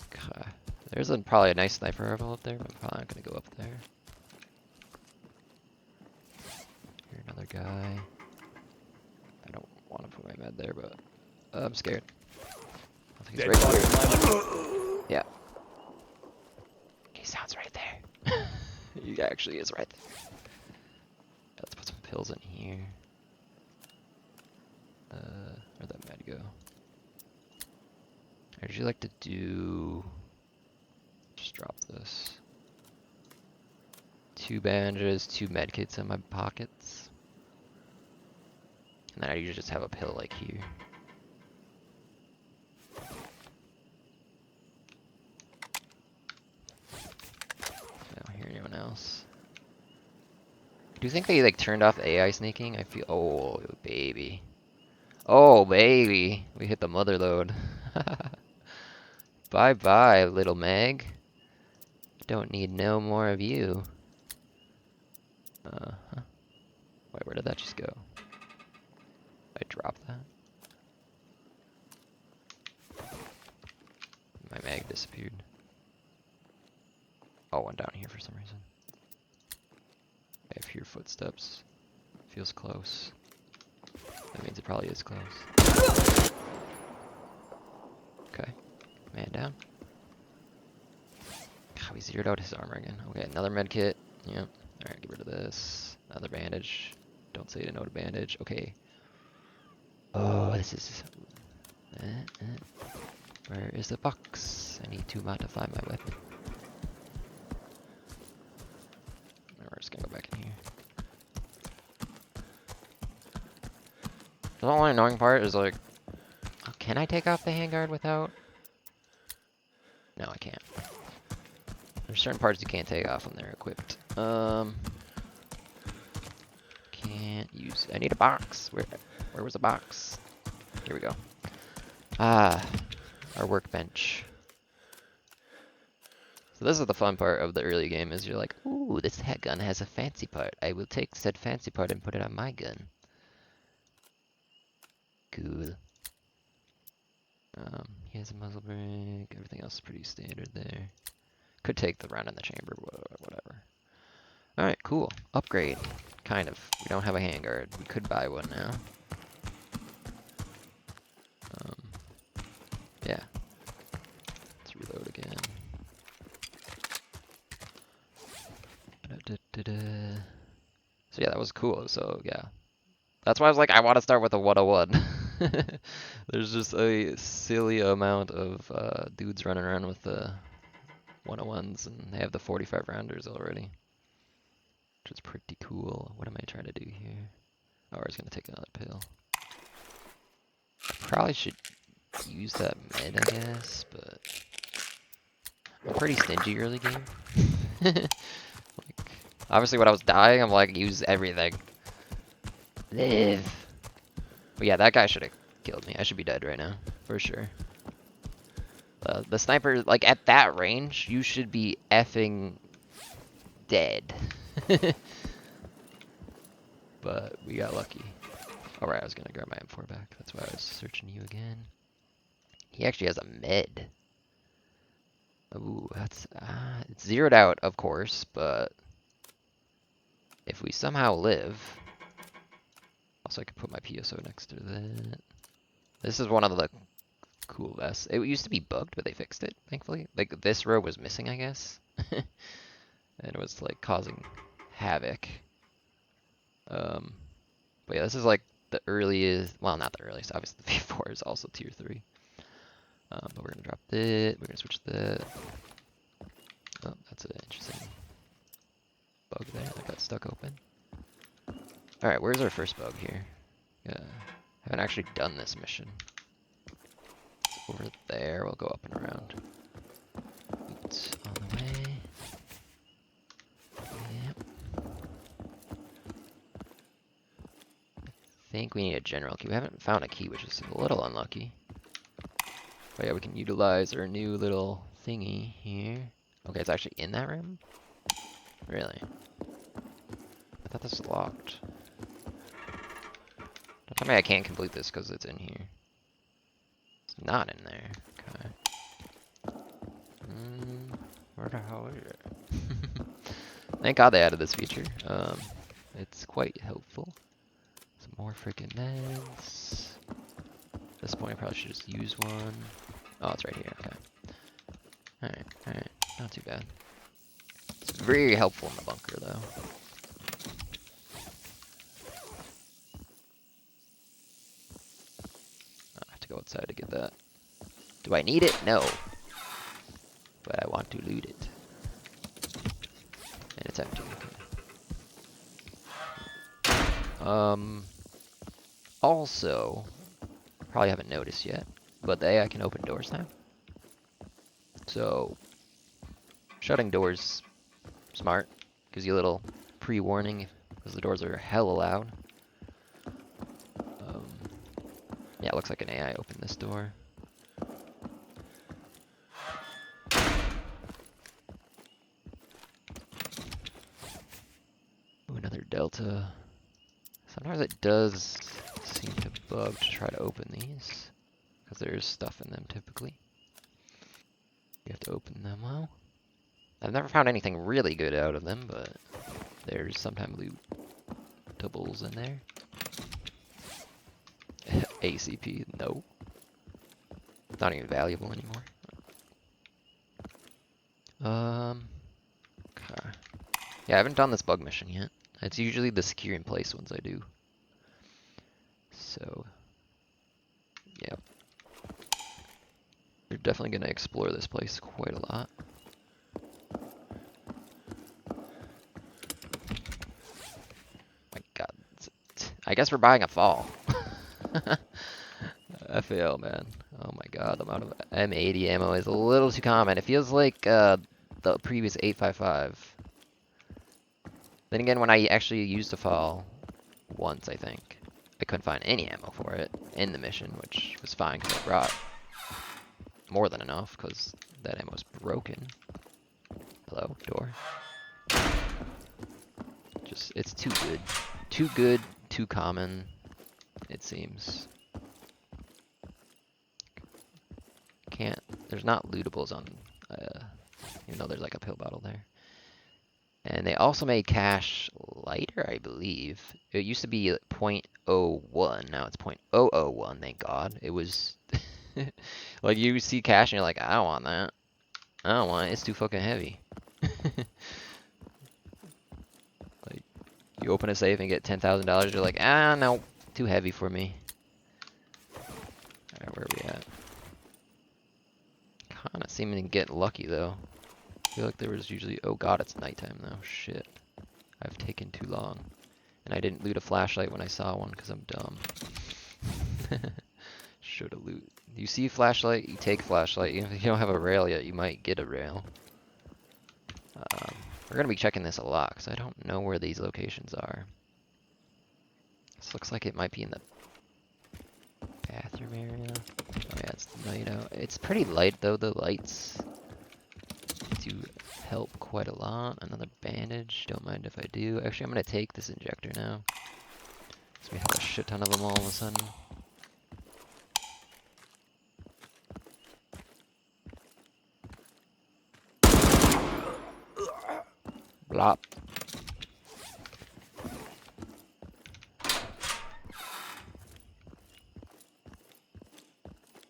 [SPEAKER 1] Okay. There's probably a nice sniper rifle up there, but I'm probably not going to go up there. Here's another guy. I don't want to put my med there, but I'm scared. I think he's right here. Yeah. He sounds right there. He actually is right there. Let's put some pills in here. Where'd that med go? I'd usually like to do... Just drop this. 2 bandages, 2 medkits in my pockets. And then I usually just have a pill like here. I don't hear anyone else. Do you think they like turned off AI sneaking? I feel. Oh baby. Oh baby. We hit the mother load. Bye bye, little Meg. Don't need no more of you. Huh. Wait, where did that just go? I dropped that. My mag disappeared. Oh, one down here for some reason. I hear footsteps. Feels close. That means it probably is close. Okay. Man down. God, we zeroed out his armor again. Okay, another med kit. Yep. Alright, get rid of this. Another bandage. Don't say to no to bandage. Okay. Oh, this is... Where is the box? I need to modify my weapon. We're just gonna go back in here. The only annoying part is like... Oh, can I take off the handguard without... No, I can't. There's certain parts you can't take off when they're equipped. Can't use... I need a box. Where was the box? Here we go. Ah, our workbench. So this is the fun part of the early game, is you're like, ooh, this gun has a fancy part. I will take said fancy part and put it on my gun. Cool. He has a muzzle brake. Everything else is pretty standard there. Could take the round in the chamber, whatever. Alright, cool. Upgrade. Kind of. We don't have a handguard. We could buy one now. Yeah. Let's reload again. So yeah, that was cool. So yeah. That's why I was like, I want to start with a 101. There's just a silly amount of dudes running around with the 101s, and they have the 45 rounders already. Which is pretty cool. What am I trying to do here? Oh, I was going to take another pill. Probably should use that med, I guess, but I'm pretty stingy early game. Like, obviously when I was dying, I'm like, use everything. Live. But yeah, that guy should have killed me. I should be dead right now, for sure. The sniper, like, at that range, you should be effing dead. But we got lucky. Alright, I was gonna grab my M4 back. That's why I was searching you again. He actually has a med. Ooh, that's... it's zeroed out, of course, but... if we somehow live... Also, I could put my PSO next to that. This is one of the cool vests. It used to be bugged, but they fixed it, thankfully. Like, this row was missing, I guess. And it was, like, causing havoc. But yeah, this is, like, the earliest... Well, not the earliest. Obviously, the V4 is also tier 3. But we're going to drop that. We're going to switch the... Oh, that's an interesting bug there that got stuck open. Alright, where's our first bug here? Yeah, haven't actually done this mission. It's over there, we'll go up and around. Boots on the way. Yep. I think we need a general key. We haven't found a key, which is a little unlucky. But yeah, we can utilize our new little thingy here. Okay, it's actually in that room? Really? I thought this was locked. Don't tell me I can't complete this because it's in here. It's not in there. Okay. Where the hell is it? Thank God they added this feature. It's quite helpful. Some more freaking meds. At this point, I probably should just use one. Oh, it's right here. Okay. Alright, alright. Not too bad. Some Very helpful in the bunker, though. I have to go outside to get that. Do I need it? No. But I want to loot it. And it's empty. Okay. Also, probably haven't noticed yet, but the AI can open doors now. So, shutting doors, smart. Gives you a little pre-warning because the doors are hella loud. Yeah, it looks like an AI opened this door. Ooh, another Delta. Sometimes it does seem to bug to try to open these, because there's stuff in them typically. You have to open them well. I've never found anything really good out of them, but there's sometimes loot doubles in there. ACP, no. It's not even valuable anymore. Okay. Yeah, I haven't done this bug mission yet. It's usually the secure in place ones I do. So, yeah. We're definitely gonna explore this place quite a lot. My God, I guess we're buying a fall. FAL, man. Oh my God, the amount of M80 ammo is a little too common. It feels like the previous 855. Then again, when I actually used a fall once, I think, I couldn't find any ammo for it in the mission, which was fine because I brought more than enough because that ammo was broken. Hello, door. Just, it's too good. Too good, too common, it seems. Can't, there's not lootables on, even though there's like a pill bottle there. And they also made cash lighter, I believe. It used to be .01, now it's .001, thank God. It was, like you see cash and you're like, I don't want that. I don't want it, it's too fucking heavy. Like, you open a safe and get $10,000, you're like, ah, no, too heavy for me. Alright, where are we at? Kinda seeming to get lucky though. I feel like there was usually, oh God, it's nighttime though, shit. I've taken too long. And I didn't loot a flashlight when I saw one because I'm dumb. Shoulda loot. You see flashlight, you take flashlight. Even if you don't have a rail yet, you might get a rail. We're gonna be checking this a lot because I don't know where these locations are. This looks like it might be in the bathroom area. Oh yeah, it's night out. It's pretty light though, the lights do help quite a lot. Another bandage, don't mind if I do. Actually, I'm gonna take this injector now. So we have a shit ton of them all of a sudden. Blop.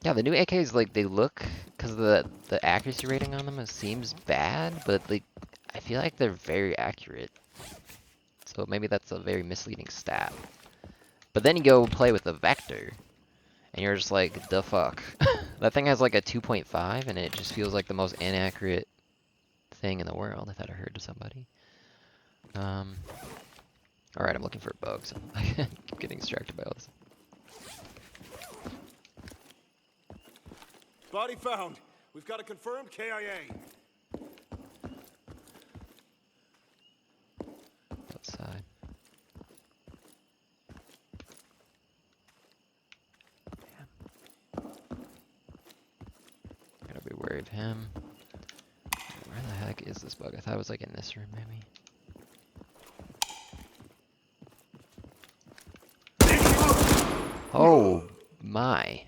[SPEAKER 1] Yeah, the new AKs, like, they look, because the accuracy rating on them seems bad, but like, I feel like they're very accurate. So maybe that's a very misleading stat. But then you go play with the Vector, and you're just like, the fuck. That thing has like a 2.5, and it just feels like the most inaccurate thing in the world, if that I heard to somebody. Alright, I'm looking for bugs. I keep getting distracted by all this.
[SPEAKER 2] Body found. We've got a confirmed KIA.
[SPEAKER 1] Outside. Damn. Gotta be wary of him. Where the heck is this bug? I thought it was like in this room, maybe. Oh my.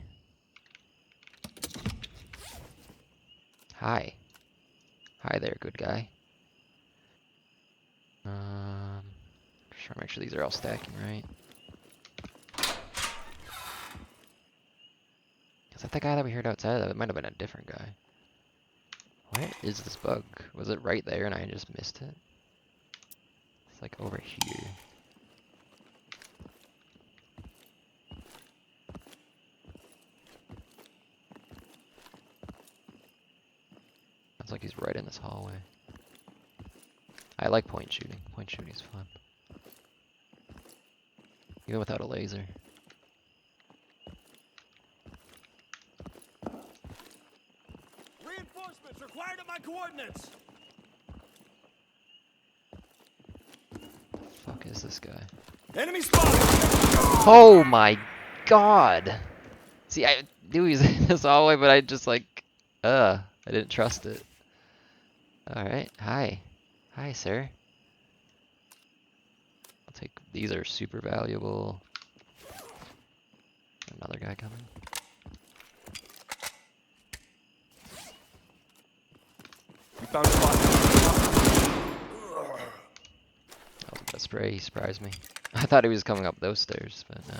[SPEAKER 1] Hi. Hi there, good guy. Just trying to make sure these are all stacking right. Is that the guy that we heard outside? That might have been a different guy. Where is this bug? Was it right there and I just missed it? It's like over here. Sounds like he's right in this hallway. I like point shooting. Point shooting is fun. Even without a laser.
[SPEAKER 2] Reinforcements required at my coordinates.
[SPEAKER 1] Fuck is this guy?
[SPEAKER 2] Enemy spotted.
[SPEAKER 1] Oh my god! See, I knew he was in this hallway, but I just like, I didn't trust it. Alright, hi. Hi, sir. I'll take, these are super valuable. Another guy coming.
[SPEAKER 2] We found a spot.
[SPEAKER 1] That was a spray, he surprised me. I thought he was coming up those stairs, but no.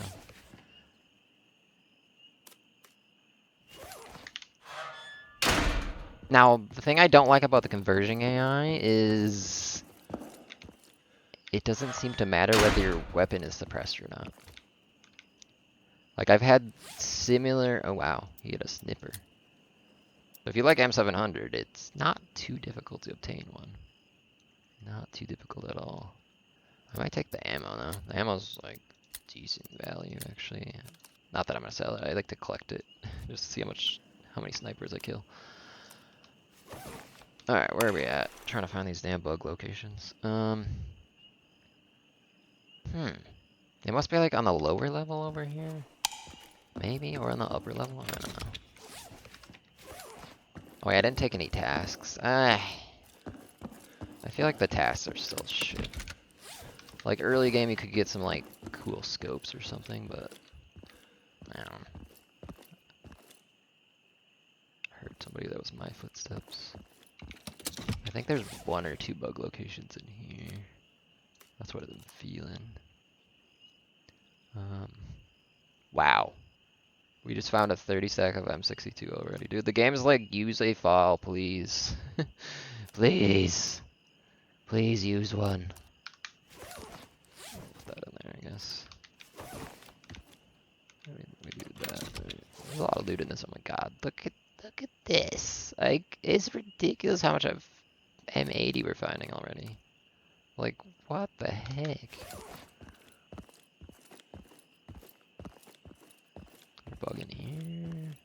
[SPEAKER 1] Now, the thing I don't like about the conversion AI is it doesn't seem to matter whether your weapon is suppressed or not. Like, I've had similar... Oh, wow. He had a snipper. So if you like M700, it's not too difficult to obtain one. Not too difficult at all. I might take the ammo, though. The ammo's, like, decent value, actually. Not that I'm gonna sell it. I like to collect it. Just to see how many snipers I kill. Alright, where are we at? Trying to find these damn bug locations. They must be like on the lower level over here. Maybe, or on the upper level? I don't know. Oh wait, I didn't take any tasks. I feel like the tasks are still shit. Like early game you could get some like cool scopes or something, but I don't know. Heard somebody that was my footsteps. I think there's 1 or 2 bug locations in here. That's what I'm feeling. Wow. We just found a 30 stack of M62 already. Dude, the game is like, use a file, please. Please. Please use one. Put that in there, I guess. We do that. There's a lot of loot in this. Oh my god. Look at this. Like, it's ridiculous how much of M80 we're finding already. Like, what the heck? Bug in here.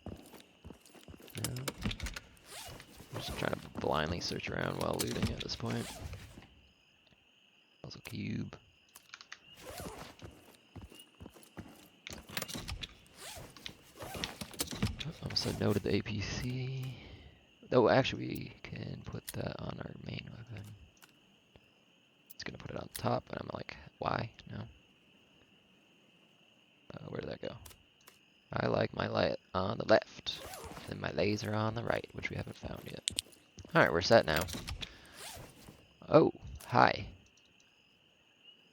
[SPEAKER 1] No. I'm just trying to blindly search around while looting at this point. Also cube. Almost said no to the APC. Oh, actually we can put that on our main weapon. It's gonna put it on top, and I'm like, why? No. Where did that go? I like my light on the left, and my laser on the right, which we haven't found yet. Alright, we're set now. Oh, hi.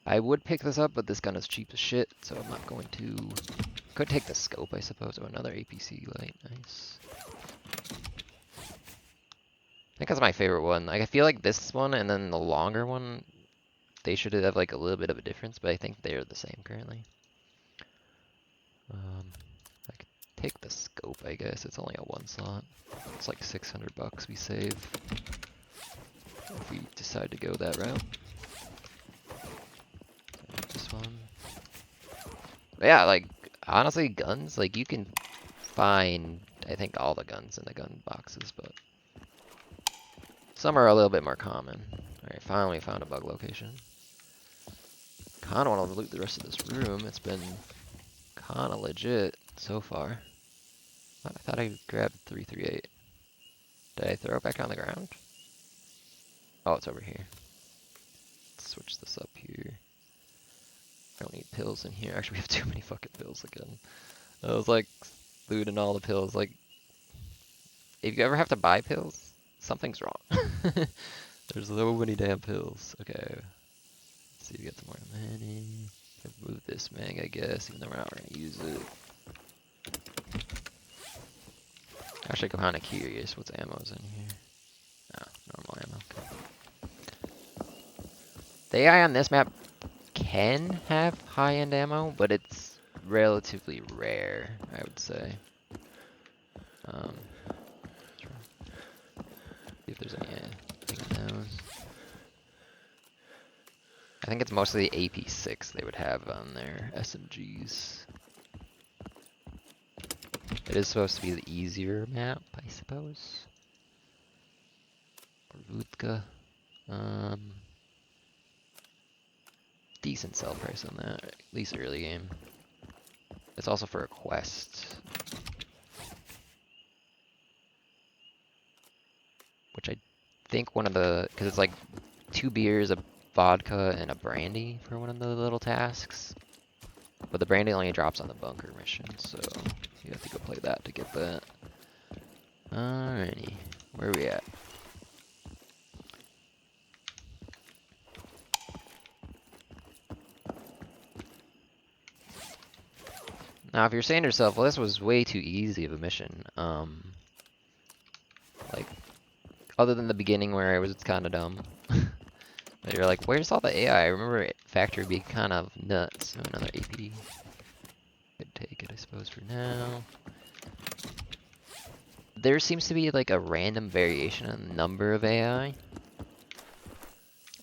[SPEAKER 1] I would pick this up, but this gun is cheap as shit, so I'm not going to... Could take the scope, I suppose. Oh, another APC light. Nice. I think that's my favorite one. Like, I feel like this one and then the longer one, they should have like a little bit of a difference, but I think they're the same currently. I could take the scope, I guess. It's only a 1 slot. It's like 600 bucks we save if we decide to go that route. This one. But yeah, like, honestly, guns, like, you can find, I think, all the guns in the gun boxes, but some are a little bit more common. Alright, finally found a bug location. Kinda wanna loot the rest of this room. It's been kinda legit so far. I thought I grabbed 338. Did I throw it back on the ground? Oh, it's over here. Let's switch this up here. I don't need pills in here. Actually, we have too many fucking pills again. I was like looting all the pills. Like, if you ever have to buy pills, something's wrong. There's so many damn pills. Okay, let's see if we get some more money. Move this mag, I guess, even though we're not gonna use it. Actually, I'm kinda curious what's ammo's in here. The AI on this map can have high-end ammo, but it's relatively rare, I would say. See if there's anything in those. I think it's mostly the AP6 they would have on their SMGs. It is supposed to be the easier map, I suppose. Rutka. Decent sell price on that, at least early game. It's also for a quest. Which I think one of the, because it's like 2 beers, a vodka, and a brandy for one of the little tasks. But the brandy only drops on the bunker mission, so you have to go play that to get that. Alrighty, where are we at? Now, if you're saying to yourself, well, this was way too easy of a mission, like, other than the beginning where it was kind of dumb. But you're like, where's all the AI? I remember Factory being kind of nuts. So another AP. Could take it, I suppose, for now. There seems to be like a random variation in the number of AI.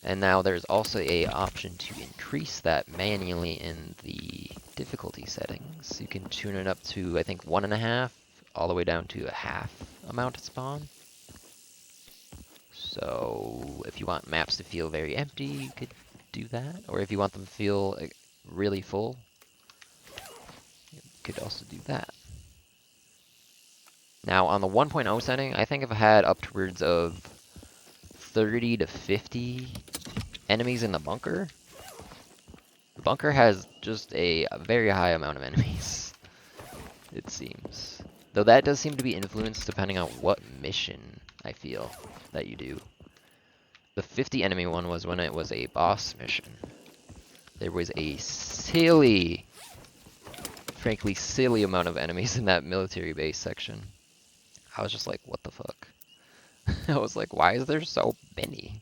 [SPEAKER 1] And now there's also a option to increase that manually in the difficulty settings. You can tune it up to, I think, 1.5, all the way down to a half amount to spawn. So if you want maps to feel very empty, you could do that. Or if you want them to feel really full, you could also do that. Now on the 1.0 setting, I think I've had upwards of 30 to 50 enemies in the bunker. The bunker has just a very high amount of enemies, it seems. Though that does seem to be influenced depending on what mission, I feel, that you do. The 50 enemy one was when it was a boss mission. There was a silly, frankly silly amount of enemies in that military base section. I was just like, what the fuck? I was like, why is there so many?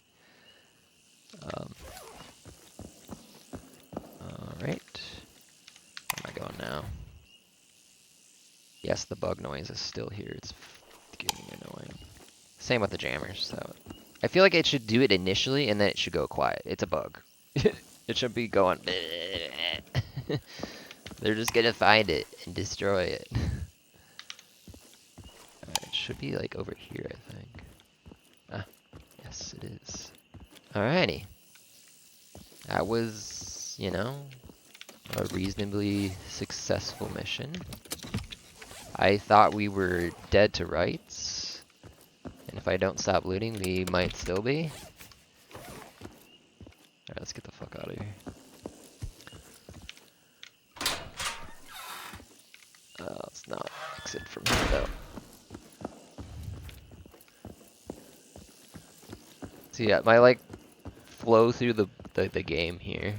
[SPEAKER 1] Alright. Where am I going now? Yes, the bug noise is still here. It's getting annoying. Same with the jammers. So I feel like it should do it initially and then it should go quiet. It's a bug. It should be going. They're just gonna find it and destroy it. Alright, it should be like over here, I think. Ah, yes, it is. Alrighty. That was, you know, a reasonably successful mission. I thought we were dead to rights. And if I don't stop looting, we might still be. Alright, let's get the fuck out of here. Let's not exit from here though. So yeah, my like flow through the game here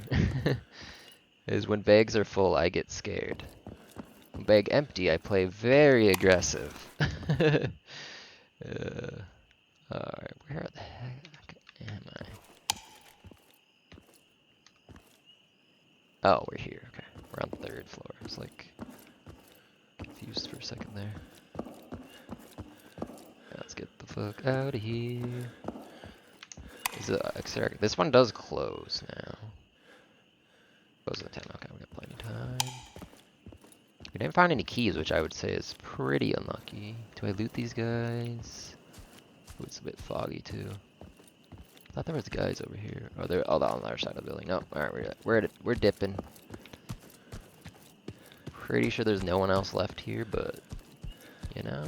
[SPEAKER 1] is when bags are full, I get scared. When bag empty, I play very aggressive. Alright, where the heck am I? Oh, we're here. Okay, we're on the 3rd floor. I was like confused for a second there. Let's get the fuck out of here. Is it extract? This one does close now. Close at 10. Okay, we got plenty of time. We didn't find any keys, which I would say is pretty unlucky. Do I loot these guys? Ooh, it's a bit foggy too. I thought there was guys over here. Oh, they're all on the other side of the building. No, all right, we're dipping. Pretty sure there's no one else left here, but you know,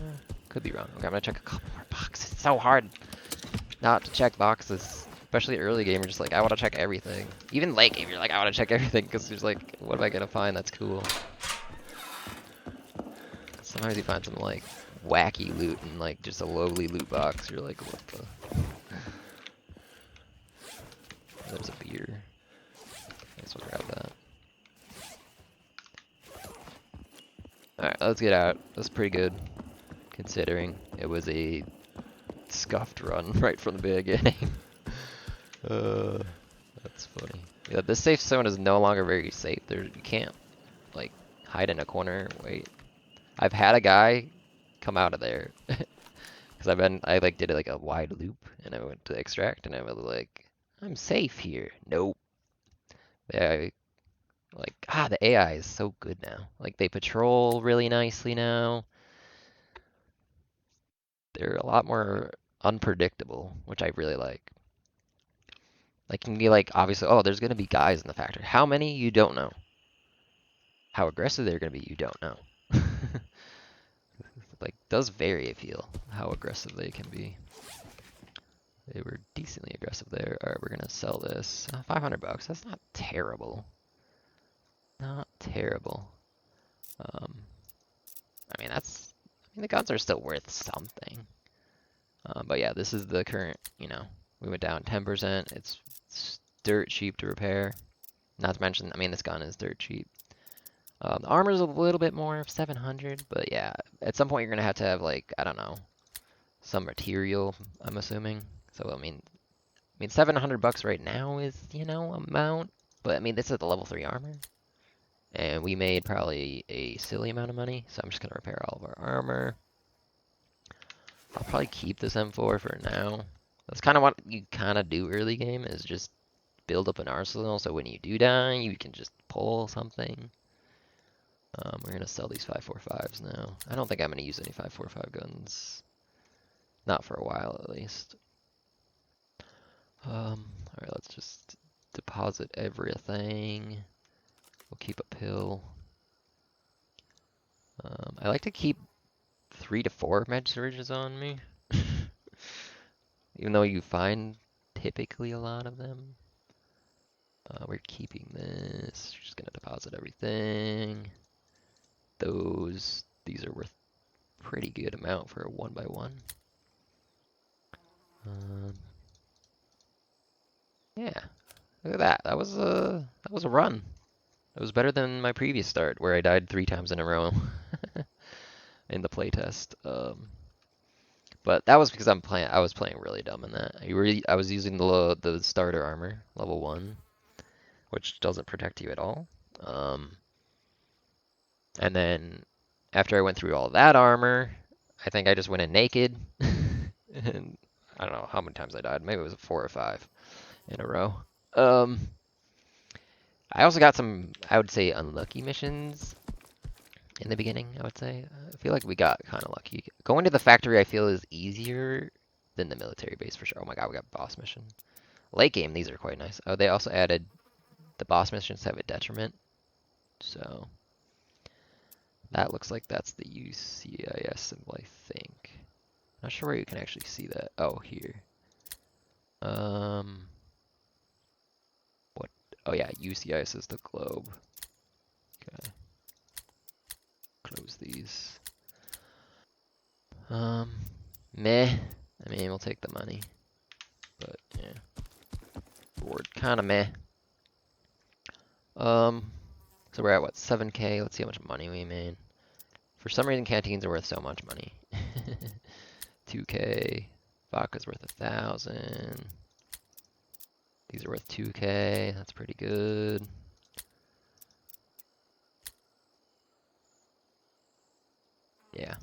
[SPEAKER 1] could be wrong. Okay, I'm gonna check a couple more boxes. It's so hard not to check boxes, especially early game. You're just like, I want to check everything. Even late game, you're like, I want to check everything because you're just like, what am I gonna find that's cool? Sometimes you find some like wacky loot in like just a lowly loot box. You're like, what the? There's a beer. I guess we'll grab that. Alright, let's get out. That's pretty good, considering it was a scuffed run right from the beginning. That's funny. Yeah, this safe zone is no longer very safe. You can't like hide in a corner. Wait, I've had a guy come out of there because I like did like a wide loop and I went to extract and I was like, I'm safe here. Nope. Yeah, like the AI is so good now. Like they patrol really nicely now. They're a lot more unpredictable, which I really like. Like can be like obviously, oh, there's gonna be guys in the factory. How many? You don't know. How aggressive they're gonna be, you don't know. Like does vary, I feel, how aggressive they can be. They were decently aggressive there. All right, we're gonna sell this. 500 bucks. That's not terrible. Not terrible. Um, I mean, the guns are still worth something. But yeah, this is the current. We went down 10%. It's dirt cheap to repair. Not to mention, I mean, this gun is dirt cheap. The armor's a little bit more, 700, but yeah, at some point you're gonna have to have like, I don't know, some material, I'm assuming. So I mean 700 bucks right now is, amount, but I mean this is the level 3 armor. And we made probably a silly amount of money, so I'm just gonna repair all of our armor. I'll probably keep this M4 for now. That's kind of what you kind of do early game, is just build up an arsenal so when you do die, you can just pull something. We're gonna sell these 5.45s now. I don't think I'm gonna use any 5.45 guns. Not for a while, at least. Alright, let's just deposit everything. We'll keep a pill. I like to keep 3 to 4 med surges on me. Even though you find typically a lot of them. We're keeping this. Just gonna deposit everything. These are worth pretty good amount for a 1x1. Yeah, look at that. That was a run. It was better than my previous start where I died 3 times in a row in the playtest. But that was because I was playing really dumb in that. I was using the starter armor, level 1, which doesn't protect you at all. And then after I went through all that armor, I think I just went in naked. And I don't know how many times I died. Maybe it was 4 or 5 in a row. I also got some, I would say, unlucky missions in the beginning, I would say. I feel like we got kind of lucky. Going to the factory, I feel, is easier than the military base for sure. Oh my god, we got boss mission. Late game, these are quite nice. Oh, they also added the boss missions have a detriment. So that looks like that's the UCIS symbol, I think. Not sure where you can actually see that. Oh, here. What? Oh yeah, UCIS is the globe. Okay. Close these. Meh. I mean, we'll take the money. But, yeah. Board, kinda meh. So we're at what, 7K? Let's see how much money we made. For some reason, canteens are worth so much money. 2K. Vodka's worth 1,000. These are worth 2K. That's pretty good. Yeah.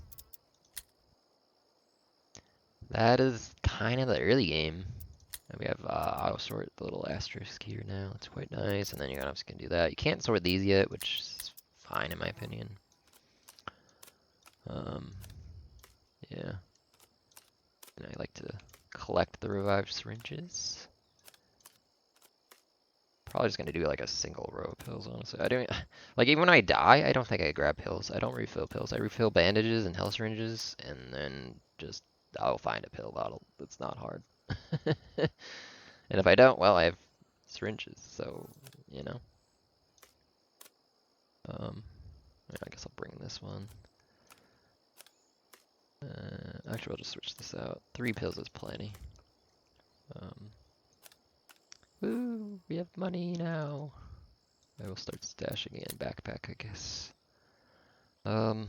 [SPEAKER 1] That is kind of the early game. And we have auto sort, the little asterisk here now. That's quite nice. And then you're obviously gonna do that. You can't sort these yet, which is fine in my opinion. Yeah. And I like to collect the revived syringes. Probably just gonna do like a single row of pills, honestly. I don't like even when I die, I don't think I grab pills. I don't refill pills. I refill bandages and health syringes, and then just I'll find a pill bottle. It's not hard. And if I don't, well, I have syringes, so you know. I guess I'll bring this one. Actually, I'll just switch this out. 3 pills is plenty. Woo, we have money now. I will start stashing it in backpack, I guess. Puzzle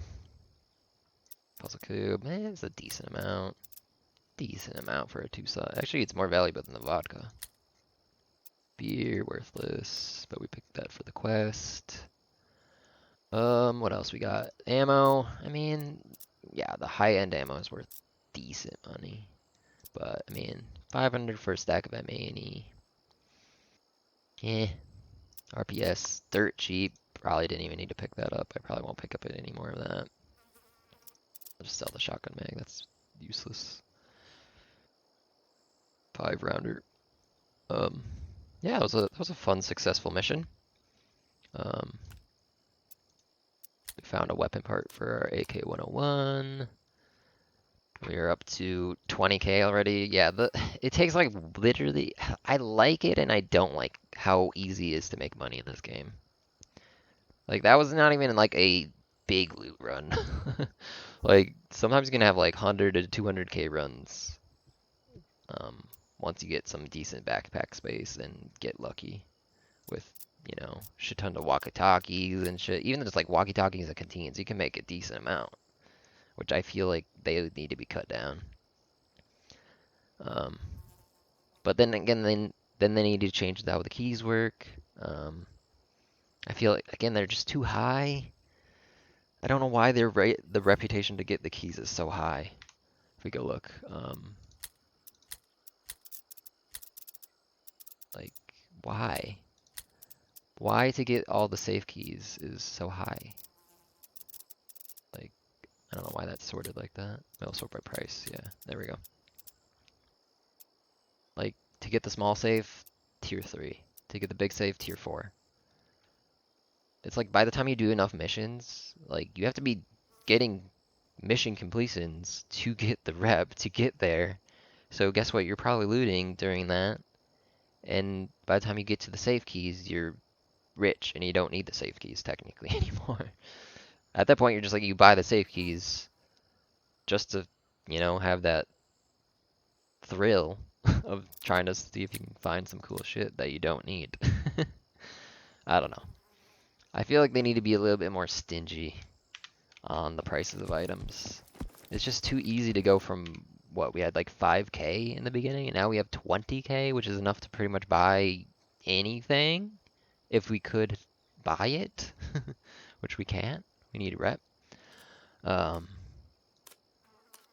[SPEAKER 1] cube, man, it's a decent amount. Decent amount for a 2-side. Actually, it's more valuable than the vodka. Beer, worthless, but we picked that for the quest. What else we got? Ammo. I mean, yeah, the high-end ammo is worth decent money. But, I mean, 500 for a stack of M80. Eh. RPS, dirt cheap. Probably didn't even need to pick that up. I probably won't pick up any more of that. I'll just sell the shotgun mag. That's useless. 5 rounder. Um, yeah, it was a fun, successful mission. Um, we found a weapon part for our AK-101. We are up to 20k already. Yeah, it takes like literally. I like it and I don't like how easy it is to make money in this game. Like that was not even like a big loot run. Like sometimes you can have like 100 to 200k runs. Once you get some decent backpack space and get lucky with, shit ton of walkie-talkies and shit. Even just like walkie-talkies and canteens, you can make a decent amount, which I feel like they need to be cut down. Um, but then again, then they need to change how the keys work. I feel like again they're just too high. I don't know why the reputation to get the keys is so high. If we go look, like why? Why to get all the safe keys is so high? Like I don't know why that's sorted like that. No, sort by price. Yeah, there we go. Like to get the small safe, tier 3. To get the big safe, tier 4. It's like by the time you do enough missions, like you have to be getting mission completions to get the rep to get there. So guess what? You're probably looting during that. And by the time you get to the safe keys, you're rich and you don't need the safe keys technically anymore. At that point, you're just like you buy the safe keys just to, have that thrill of trying to see if you can find some cool shit that you don't need. I don't know. I feel like they need to be a little bit more stingy on the prices of items. It's just too easy to go from what we had like 5k in the beginning, and now we have 20k, which is enough to pretty much buy anything if we could buy it, which we can't. We need a rep. Um,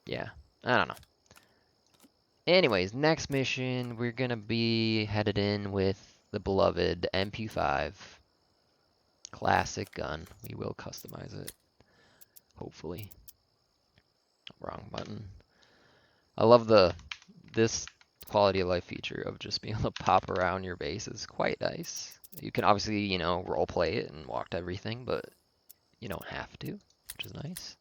[SPEAKER 1] yeah, I don't know. Anyways, next mission, we're gonna be headed in with the beloved MP5. Classic gun. We will customize it, hopefully. Wrong button. I love this quality of life feature of just being able to pop around your base is quite nice. You can obviously, role play it and walk to everything, but you don't have to, which is nice.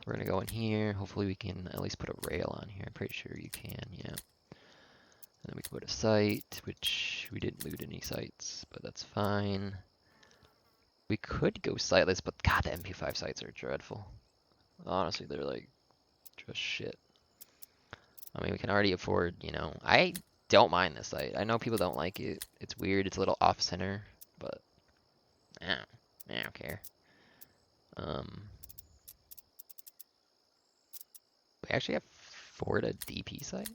[SPEAKER 1] We're gonna go in here. Hopefully we can at least put a rail on here. I'm pretty sure you can, yeah. And then we can put a site, which we didn't loot any sites, but that's fine. We could go siteless, but god, the MP5 sites are dreadful. Honestly, they're like just shit. I mean, we can already afford, I don't mind this site. I know people don't like it. It's weird. It's a little off-center, but I don't care. We actually have afford a DP site.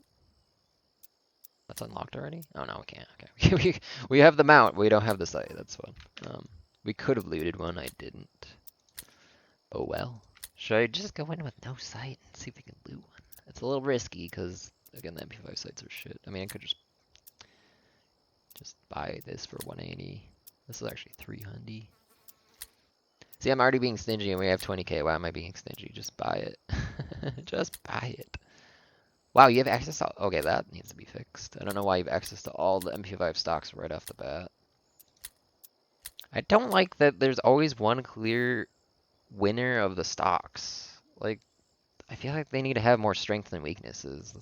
[SPEAKER 1] That's unlocked already? Oh no, we can't. Okay, we have the mount. We don't have the site. That's fun. We could have looted one. I didn't. Oh well. Should I just go in with no site and see if we can loot one? It's a little risky because again, the MP5 sites are shit. I mean, I could just buy this for 180. This is actually 300. See, I'm already being stingy and we have 20k. Why am I being stingy? Just buy it. Just buy it. Wow, you have access to... Okay, that needs to be fixed. I don't know why you have access to all the MP5 stocks right off the bat. I don't like that there's always one clear winner of the stocks. Like, I feel like they need to have more strengths and weaknesses.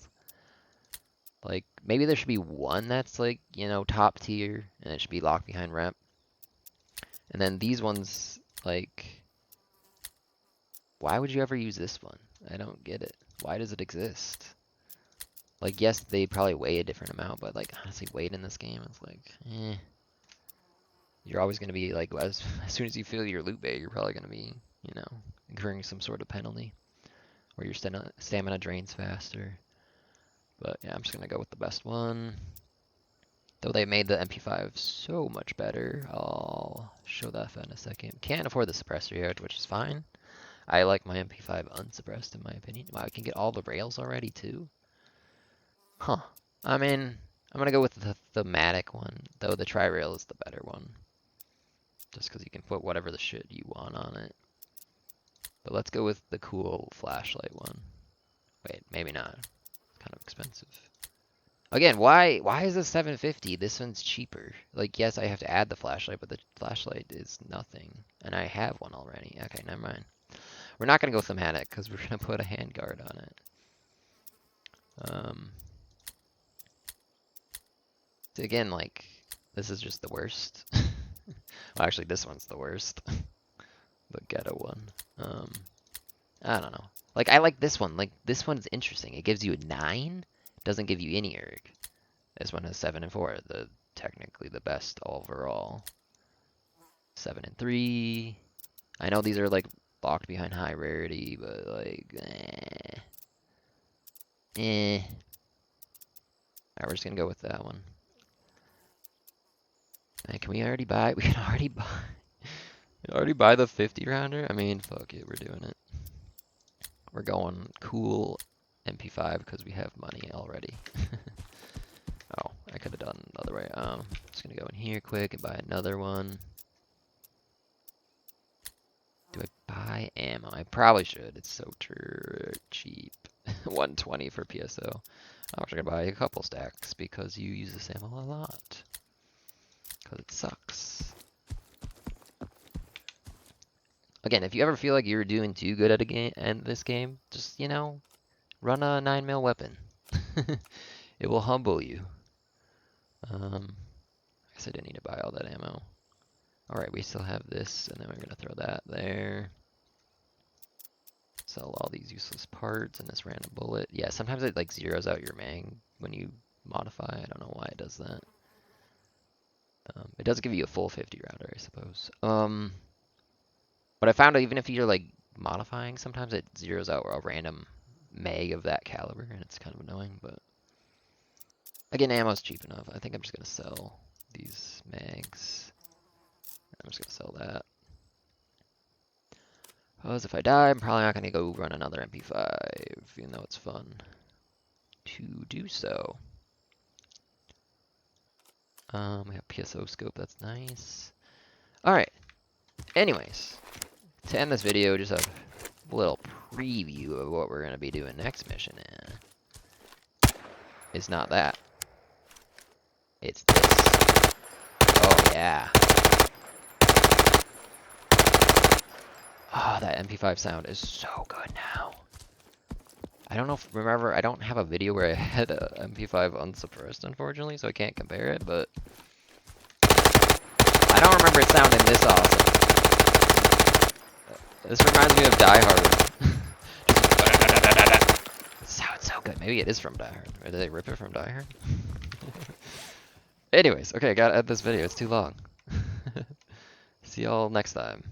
[SPEAKER 1] Like, maybe there should be one that's like, top tier, and it should be locked behind rep. And then these ones, like, why would you ever use this one? I don't get it. Why does it exist? Like, yes, they probably weigh a different amount, but like, honestly, weight in this game is like, eh. You're always going to be like, as soon as you feel your loot bait, you're probably going to be, incurring some sort of penalty, or your stamina drains faster. But yeah, I'm just going to go with the best one. Though they made the MP5 so much better. I'll show that in a second. Can't afford the suppressor yet, which is fine. I like my MP5 unsuppressed in my opinion. Wow, I can get all the rails already too. Huh. I mean, I'm gonna go with the thematic one, though the tri-rail is the better one. Just because you can put whatever the shit you want on it. But let's go with the cool flashlight one. Wait, maybe not. It's kind of expensive. Again, why is this 750? This one's cheaper. Like, yes, I have to add the flashlight, but the flashlight is nothing. And I have one already. Okay, never mind. We're not going to go thematic because we're going to put a handguard on it. So again, like, this is just the worst. Well, actually, this one's the worst. The ghetto one. I don't know. Like, I like this one. Like, this one's interesting. It gives you a 9. Doesn't give you any erg. This one has 7 and 4. Technically the best overall. 7 and 3. I know these are like locked behind high rarity, but like, Alright, we're just gonna go with that one. And can we already buy? We can already buy. Already buy the 50 rounder? I mean, fuck it, we're doing it. We're going cool MP5 because we have money already. Oh, I could have done the other way. Just gonna go in here quick and buy another one. Do I buy ammo? I probably should. It's so cheap. 120 for PSO. I'm actually gonna buy a couple stacks because you use this ammo a lot. Because it sucks. Again, if you ever feel like you're doing too good at a game and this game, just, you know, run a 9mm weapon. It will humble you. I guess I didn't need to buy all that ammo. Alright, we still have this, and then we're gonna throw that there. Sell all these useless parts and this random bullet. Yeah, sometimes it like zeroes out your mag when you modify. I don't know why it does that. It does give you a full 50 rounder, I suppose. But I found out even if you're like modifying, sometimes it zeroes out a random mag of that caliber, and it's kind of annoying. But again, ammo's cheap enough. I think I'm just gonna sell these mags. I'm just gonna sell that. Because if I die, I'm probably not gonna go run another MP5, even though it's fun to do so. We have PSO scope, that's nice. Alright. Anyways, to end this video, just a little preview of what we're gonna be doing next mission. It's not that. It's this. Oh yeah. Oh, that MP5 sound is so good now. I don't know if, remember, I don't have a video where I had a MP5 unsuppressed, unfortunately, so I can't compare it, but I don't remember it sounding this awesome. This reminds me of Die Hard. It sounds so good. Maybe it is from Die Hard. Or did they rip it from Die Hard? Anyways, okay, I gotta end this video. It's too long. See y'all next time.